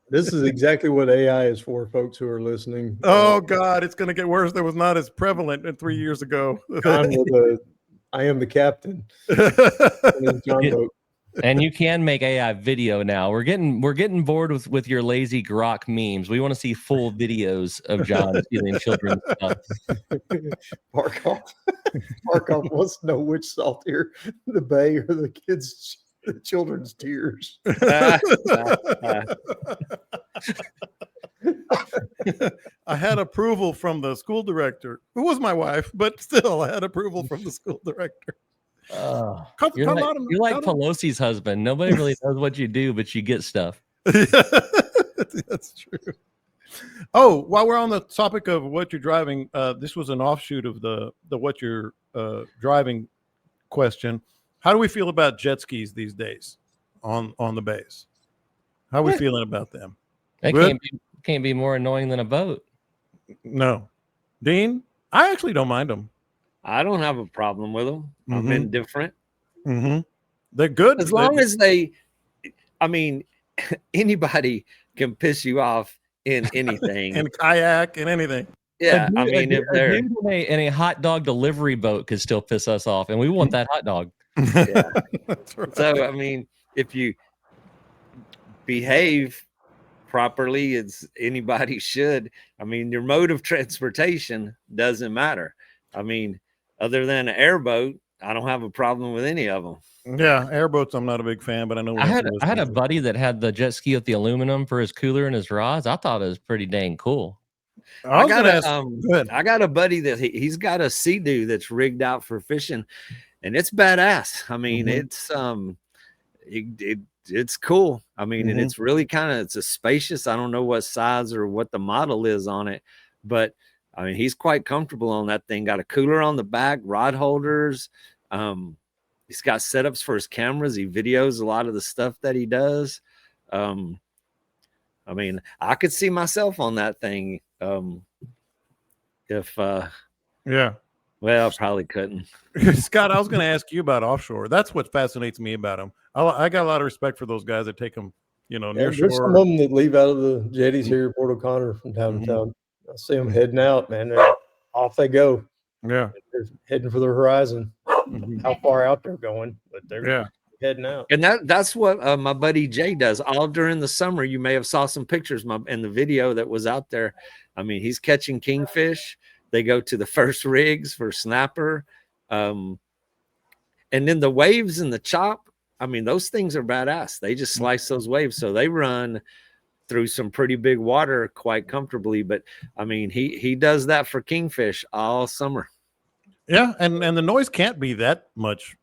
This is exactly what AI is for, folks who are listening. Oh God, it's going to get worse. That was not as prevalent 3 years ago. John with I am the captain. John boat. And you can make AI video now. We're getting bored with your lazy grok memes. We want to see full videos of John stealing children's stuff. Markov wants to know which saltier, the bay or the children's tears. I had approval from the school director, who was my wife, but still I had approval from the school director. You're like Pelosi's husband. Nobody really knows what you do, but you get stuff. That's true. Oh, while we're on the topic of what you're driving, this was an offshoot of the what you're driving question. How do we feel about jet skis these days on the bays? How are we feeling about them? That can't be more annoying than a boat. No. Dean, I actually don't mind them. I don't have a problem with them. I'm indifferent. They're good. As long as anybody can piss you off in anything. In kayak and anything. Yeah, if they're in a hot dog delivery boat could still piss us off, and we want that hot dog. Yeah. That's right. So, if you behave properly, as anybody should, your mode of transportation doesn't matter. Other than an airboat, I don't have a problem with any of them. Yeah, airboats, I'm not a big fan, but I know. I had a buddy that had the jet ski with the aluminum for his cooler and his rods. I thought it was pretty dang cool. I got a buddy that he's got a Sea-Doo that's rigged out for fishing, and it's badass. It's cool. And it's really it's a spacious. I don't know what size or what the model is on it, but he's quite comfortable on that thing. Got a cooler on the back, rod holders. He's got setups for his cameras. He videos a lot of the stuff that he does. I could see myself on that thing. Well, I probably couldn't. Scott, I was going to ask you about offshore. That's what fascinates me about them. I got a lot of respect for those guys that take them, near shore. There's some of them that leave out of the jetties here at Port O'Connor from time to time. I see them heading out, man. Off they go. Yeah, they're heading for the horizon. How far out they're going, but they're heading out. And that's what my buddy Jay does all during the summer. You may have saw some pictures in the video that was out there. He's catching kingfish. They go to the first rigs for snapper, and then the waves and the chop. Those things are badass. They just slice those waves, so they run through some pretty big water quite comfortably. But he does that for kingfish all summer. Yeah, and the noise can't be that much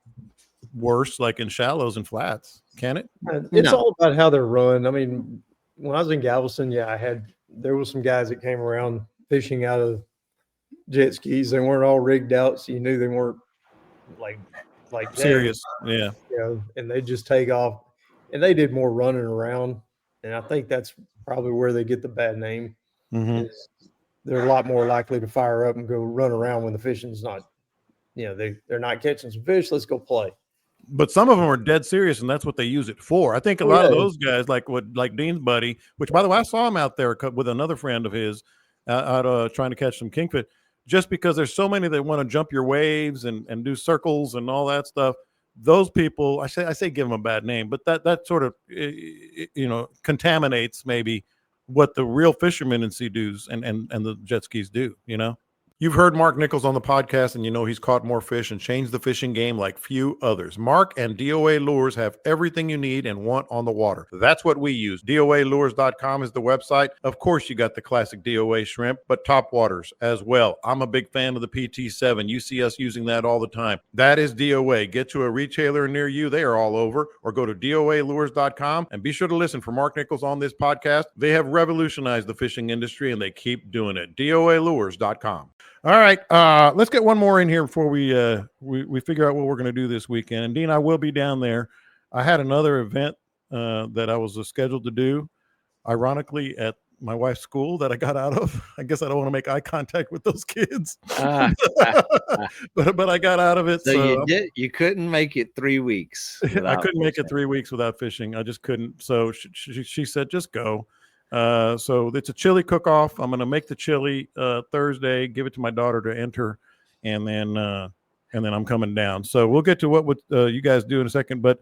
worse, like in shallows and flats, can it? It's all about how they're run. when I was in Galveston, there was some guys that came around fishing out of jet skis. They weren't all rigged out, so you knew they weren't like Serious. Yeah. and they just take off, and they did more running around, and I think that's probably where they get the bad name. Is they're a lot more likely to fire up and go run around when the fishing's not, they're not catching some fish. Let's go play. But some of them are dead serious, and that's what they use it for. I think a lot of those guys, like Dean's buddy, which by the way, I saw him out there with another friend of his, out trying to catch some kingfish. Just because there's so many that want to jump your waves and do circles and all that stuff. Those people, I say give them a bad name, but that sort of contaminates maybe what the real fishermen in sea do's and the jet skis do. You've heard Mark Nichols on the podcast, and he's caught more fish and changed the fishing game like few others. Mark and DOA Lures have everything you need and want on the water. That's what we use. DOALures.com is the website. Of course, you got the classic DOA shrimp, but topwaters as well. I'm a big fan of the PT7. You see us using that all the time. That is DOA. Get to a retailer near you. They are all over. Or go to DOALures.com and be sure to listen for Mark Nichols on this podcast. They have revolutionized the fishing industry, and they keep doing it. DOALures.com. All right, let's get one more in here before we figure out what we're going to do this weekend. And Dean, I will be down there. I had another event that I was scheduled to do, ironically, at my wife's school that I got out of. I guess I don't want to make eye contact with those kids, but I got out of it. So you couldn't make it 3 weeks. I couldn't make it 3 weeks without fishing. I just couldn't. So she said, just go. So it's a chili cook-off. I'm going to make the chili Thursday, give it to my daughter to enter, and then I'm coming down. So we'll get to what you guys do in a second. But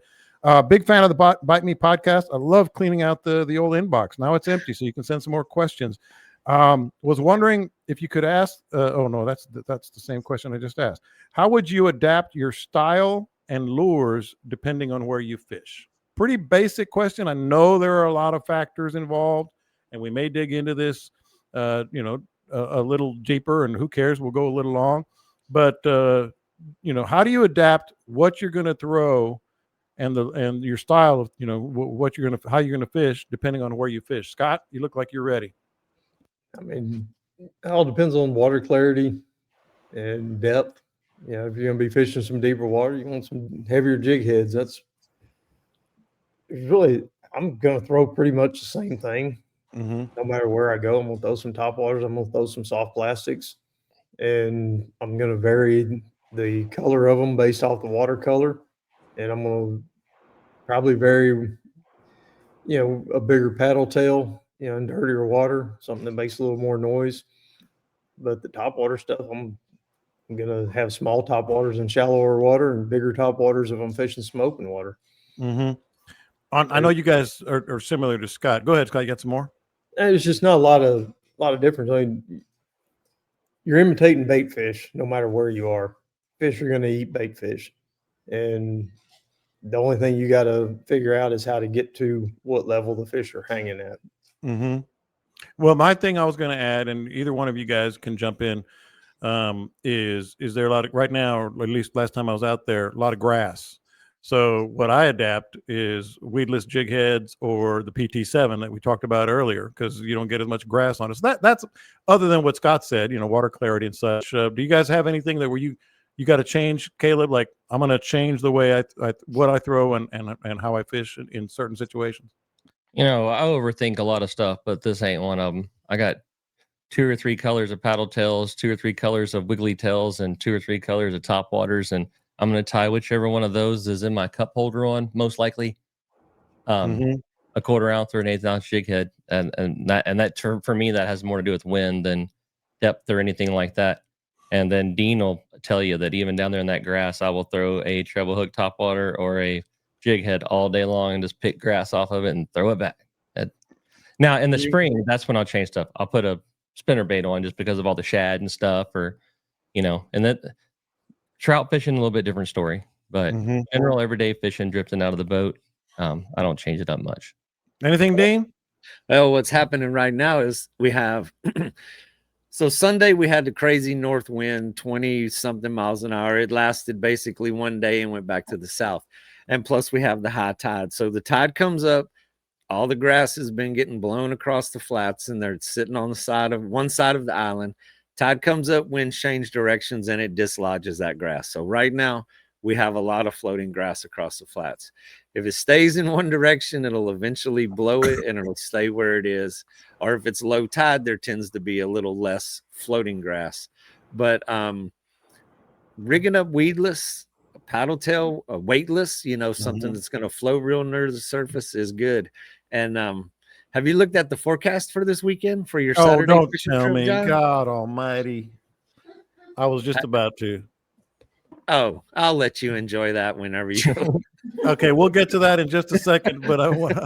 big fan of the Bite Me podcast. I love cleaning out the old inbox. Now it's empty, so you can send some more questions. Was wondering if you could ask. Oh no, that's the same question I just asked. How would you adapt your style and lures depending on where you fish? Pretty basic question. I know there are a lot of factors involved, and we may dig into this, a little deeper, and who cares? We'll go a little long. But, how do you adapt what you're going to throw and your style of, how you're going to fish depending on where you fish? Scott, you look like you're ready. I mean, it all depends on water clarity and depth. If you're going to be fishing some deeper water, you want some heavier jig heads. I'm going to throw pretty much the same thing. No matter where I go. I'm going to throw some topwaters. I'm going to throw some soft plastics, and I'm going to vary the color of them based off the water color. And I'm going to probably vary, a bigger paddle tail, in dirtier water, something that makes a little more noise. But the topwater stuff, I'm going to have small topwaters in shallower water and bigger topwaters if I'm fishing some open water. I know you guys are similar to Scott. Go ahead, Scott. You got some more? It's just not a lot of difference. I mean, you're imitating bait fish no matter where you are. Fish are going to eat bait fish. And the only thing you got to figure out is how to get to what level the fish are hanging at. Well, my thing I was going to add, and either one of you guys can jump in, is there a lot of, right now, or at least last time I was out there, a lot of grass. So what I adapt is weedless jig heads or the PT7 that we talked about earlier, because you don't get as much grass on it. So that's other than what Scott said, water clarity and such. Do you guys have anything that where you got to change, Caleb? Like, I'm going to change the way what I throw and how I fish in certain situations. I overthink a lot of stuff, but this ain't one of them. I got 2 or 3 colors of paddle tails, 2 or 3 colors of wiggly tails, and 2 or 3 colors of topwaters, and I'm going to tie whichever one of those is in my cup holder on, most likely. A 1/4 ounce or an 1/8 ounce jig head, and that term for me, that has more to do with wind than depth or anything like that. And then Dean will tell you that even down there in that grass, I will throw a treble hook topwater or a jig head all day long and just pick grass off of it and throw it back. Now in the spring, that's when I'll change stuff. I'll put a spinner bait on just because of all the shad and stuff, or and that. Trout fishing, a little bit different story, but general everyday fishing, drifting out of the boat, I don't change it up much. Anything, Dean? Well, what's happening right now is we have so Sunday we had the crazy north wind, 20-something miles an hour. It lasted basically one day and went back to the south. And plus we have the high tide. So the tide comes up, all the grass has been getting blown across the flats, and they're sitting on one side of the island. Tide comes up, wind change directions, and it dislodges that grass. So right now we have a lot of floating grass across the flats. If it stays in one direction, it'll eventually blow it and it'll stay where it is. Or if it's low tide, there tends to be a little less floating grass. But rigging up weedless, a paddle tail, a weightless, something that's going to flow real near the surface is good. And have you looked at the forecast for this weekend for your Saturday don't fishing tell trip, me. John? God almighty. I was just about to. Oh, I'll let you enjoy that whenever you. Okay, we'll get to that in just a second, but I want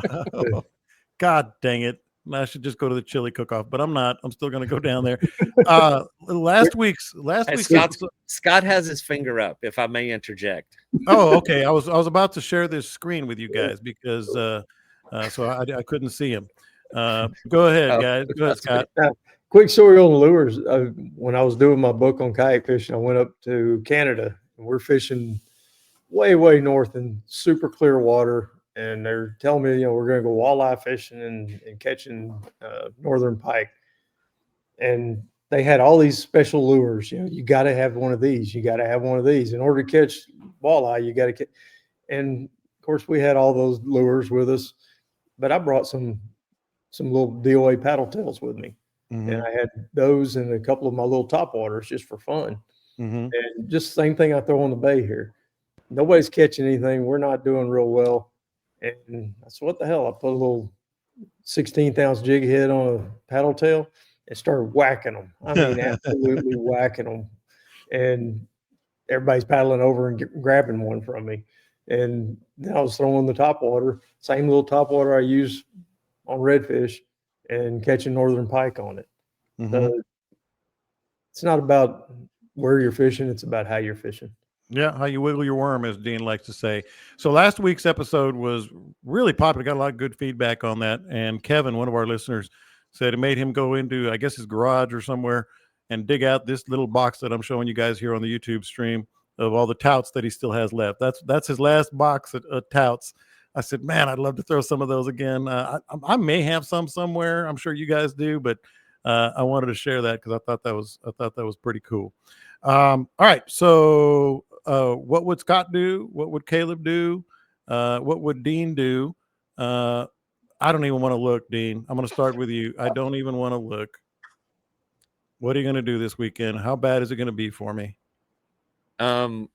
God dang it. I should just go to the chili cook-off, but I'm not. I'm still going to go down there. Last week's Scott has his finger up, if I may interject. Oh, okay. I was about to share this screen with you guys because so I couldn't see him. Go ahead, guys. Go ahead, Scott. Quick story on the lures. When I was doing my book on kayak fishing, I went up to Canada, and we're fishing way, way north in super clear water. And they're telling me, we're going to go walleye fishing and catching northern pike. And they had all these special lures. You got to have one of these. You got to have one of these. In order to catch walleye, you got to catch. And of course, we had all those lures with us. But I brought some little DOA paddle tails with me. Mm-hmm. And I had those and a couple of my little topwaters just for fun. Mm-hmm. And just the same thing I throw on the bay here. Nobody's catching anything. We're not doing real well. And I said, what the hell? I put a little 16th ounce jig head on a paddle tail and started whacking them. I mean, absolutely whacking them. And everybody's paddling over and grabbing one from me. And then I was throwing the topwater, same little topwater I use on redfish, and catching northern pike on it. Mm-hmm. So it's not about where you're fishing. It's about how you're fishing. Yeah, how you wiggle your worm, as Dean likes to say. So last week's episode was really popular. Got a lot of good feedback on that. And Kevin, one of our listeners, said it made him go into, I guess, his garage or somewhere and dig out this little box that I'm showing you guys here on the YouTube stream of all the touts that he still has left. That's his last box of touts. I said, man, I'd love to throw some of those again. I may have some somewhere. I'm sure you guys do, but I wanted to share that because I thought that was pretty cool. All right, so what would Scott do? What would Caleb do? What would Dean do? I don't even want to look, Dean. I'm going to start with you. I don't even want to look. What are you going to do this weekend? How bad is it going to be for me? I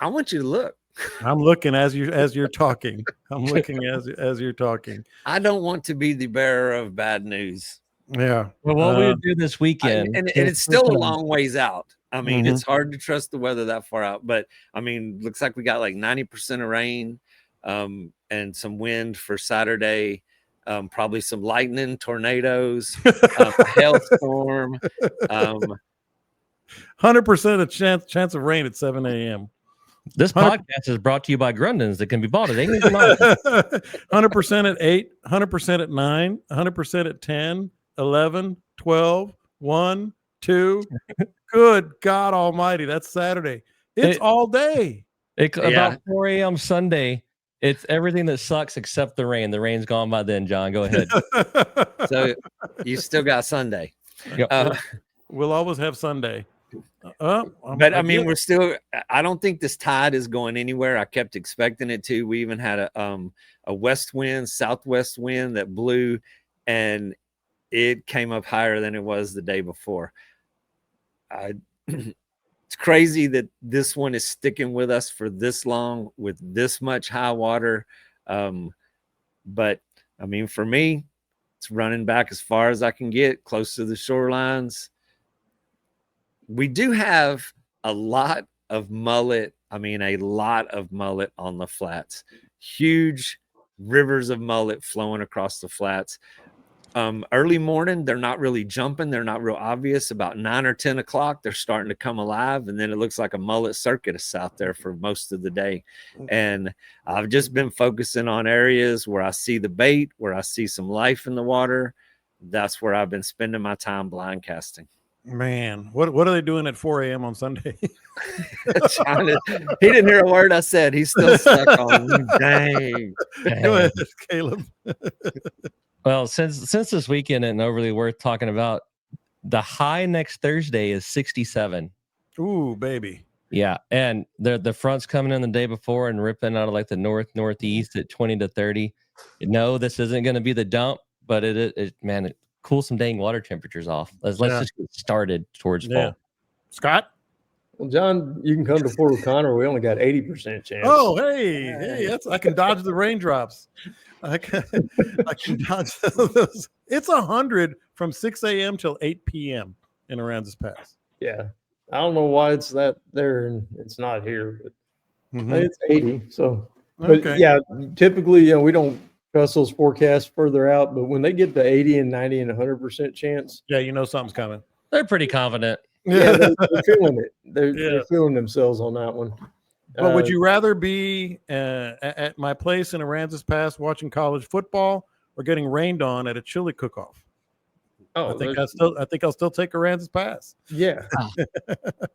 want you to look. I'm looking as you're talking. I'm looking as you're talking. I don't want to be the bearer of bad news. Yeah. Well, what we would do this weekend, and it's still a long ways out. I mean, it's hard to trust the weather that far out, but I mean, looks like we got like 90% of rain, and some wind for Saturday, probably some lightning, tornadoes, hailstorm, 100% of chance of rain at 7 a.m. This podcast is brought to you by Grundens that can be bought at 100% at 8, 100% at 9, 100% at 10, 11, 12, 1, 2. Good God Almighty! That's Saturday. It's all day. About 4 a.m. Sunday. It's everything that sucks except the rain. The rain's gone by then. John, go ahead. So you still got Sunday. Yep. We'll always have Sunday. But I mean, I don't think this tide is going anywhere. I kept expecting it to. We even had a west wind, southwest wind that blew, and it came up higher than it was the day before. It's crazy that this one is sticking with us for this long with this much high water. But I mean, for me, it's running back as far as I can get, close to the shorelines. We do have a lot of mullet. I mean, a lot of mullet on the flats. Huge rivers of mullet flowing across the flats. Early morning, they're not really jumping. They're not real obvious. About 9 or 10 o'clock, they're starting to come alive. And then it looks like a mullet circus out there for most of the day. And I've just been focusing on areas where I see the bait, where I see some life in the water. That's where I've been spending my time blind casting. Man, what are they doing at 4 a.m. on Sunday? He didn't hear a word I said. He's still stuck on. Dang. Go ahead, Caleb. Well, since this weekend isn't overly worth talking about, the high next Thursday is 67. Ooh, baby. Yeah, and the front's coming in the day before and ripping out of like the northeast at 20 to 30. No, this isn't going to be the dump, but it cools some dang water temperatures off. Let's just get started towards fall. Scott? Well, John, you can come to Fort O'Connor. We only got 80% chance. Oh, hey, I can dodge the raindrops. I can dodge those. It's 100 from 6 a.m. till 8 p.m. in Aransas Pass. Yeah. I don't know why it's that there and it's not here, but Mm-hmm. it's 80. So, but Okay. yeah, typically, we don't trust those forecasts further out, but when they get to 80 and 90 and 100% chance, Yeah, you know something's coming. They're pretty confident. yeah, they're feeling it. They're feeling themselves on that one. But would you rather be at my place in Aransas Pass watching college football or getting rained on at a chili cook-off? Oh, I think I'll still take Aransas Pass. yeah,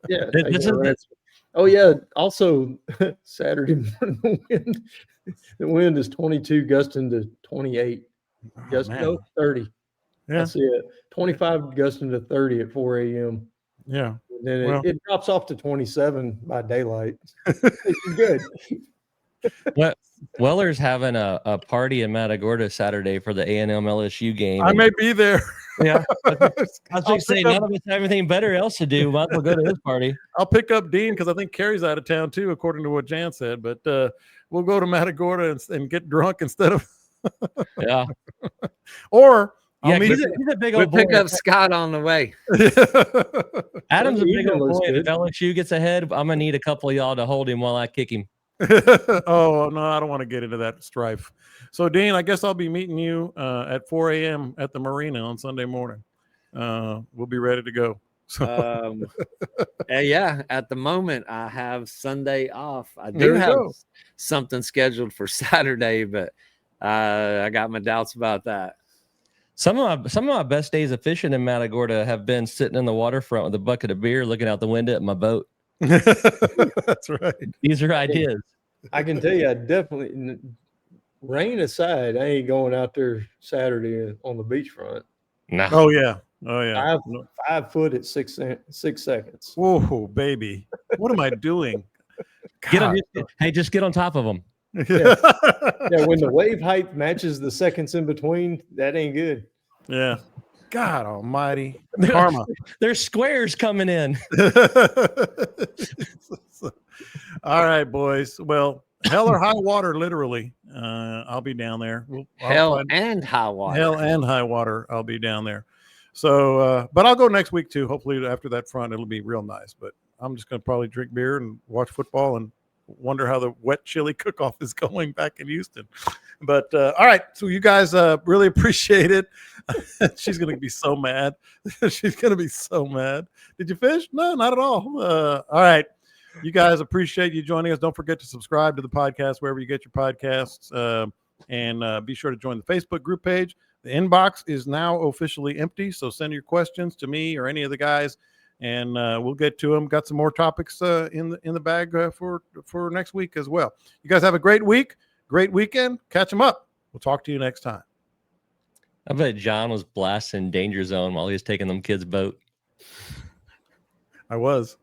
yeah. Oh yeah. Also, Saturday morning, the wind is 22, gusting to 28. No, 30. Yeah. That's it. 25 gusting to 30 at 4 a.m. Yeah. And then it drops off to 27 by daylight. Good. Weller's having a party in Matagorda Saturday for the A&M LSU game. I may be there. Yeah. I was going to say, none of us have anything better else to do. Might as well go to his party. I'll pick up Dean because I think Carrie's out of town too, according to what Jan said. But we'll go to Matagorda and get drunk instead of. Yeah. Or yeah, he's a big old We'll pick boy. up Scott on the way. Adam's a big old boy. If LSU gets ahead, I'm going to need a couple of y'all to hold him while I kick him. Oh, no, I don't want to get into that strife. So, Dean, I guess I'll be meeting you at 4 a.m. at the marina on Sunday morning. We'll be ready to go. So. Yeah, at the moment, I have Sunday off. I do have something scheduled for Saturday, but I got my doubts about that. Some of my best days of fishing in Matagorda have been sitting in the waterfront with a bucket of beer, looking out the window at my boat. That's right. These are ideas. I can tell you, I definitely, rain aside, I ain't going out there Saturday on the beachfront. Nah. Oh yeah. Oh yeah. 5 foot at 6 seconds. Whoa, baby! What am I doing? Just get on top of them. Yeah. Yeah, when the wave height matches the seconds in between, that ain't good. Yeah. God almighty. Karma. There's squares coming in. All right, boys. Well, hell or high water, literally. I'll be down there. Hell and high water. Hell and high water. I'll be down there. So, but I'll go next week too. Hopefully after that front, it'll be real nice. But I'm just going to probably drink beer and watch football and wonder how the wet chili cook-off is going back in Houston. But all right, so you guys really appreciate it. She's going to be so mad. She's going to be so mad. Did you fish? No, not at all. All right. You guys, appreciate you joining us. Don't forget to subscribe to the podcast wherever you get your podcasts. And be sure to join the Facebook group page. The inbox is now officially empty, so send your questions to me or any of the guys, and we'll get to them. Got some more topics in the bag for next week as well. You guys have a great week, great weekend. Catch them up. We'll talk to you next time. I bet John was blasting Danger Zone while he was taking them kids' boat. I was.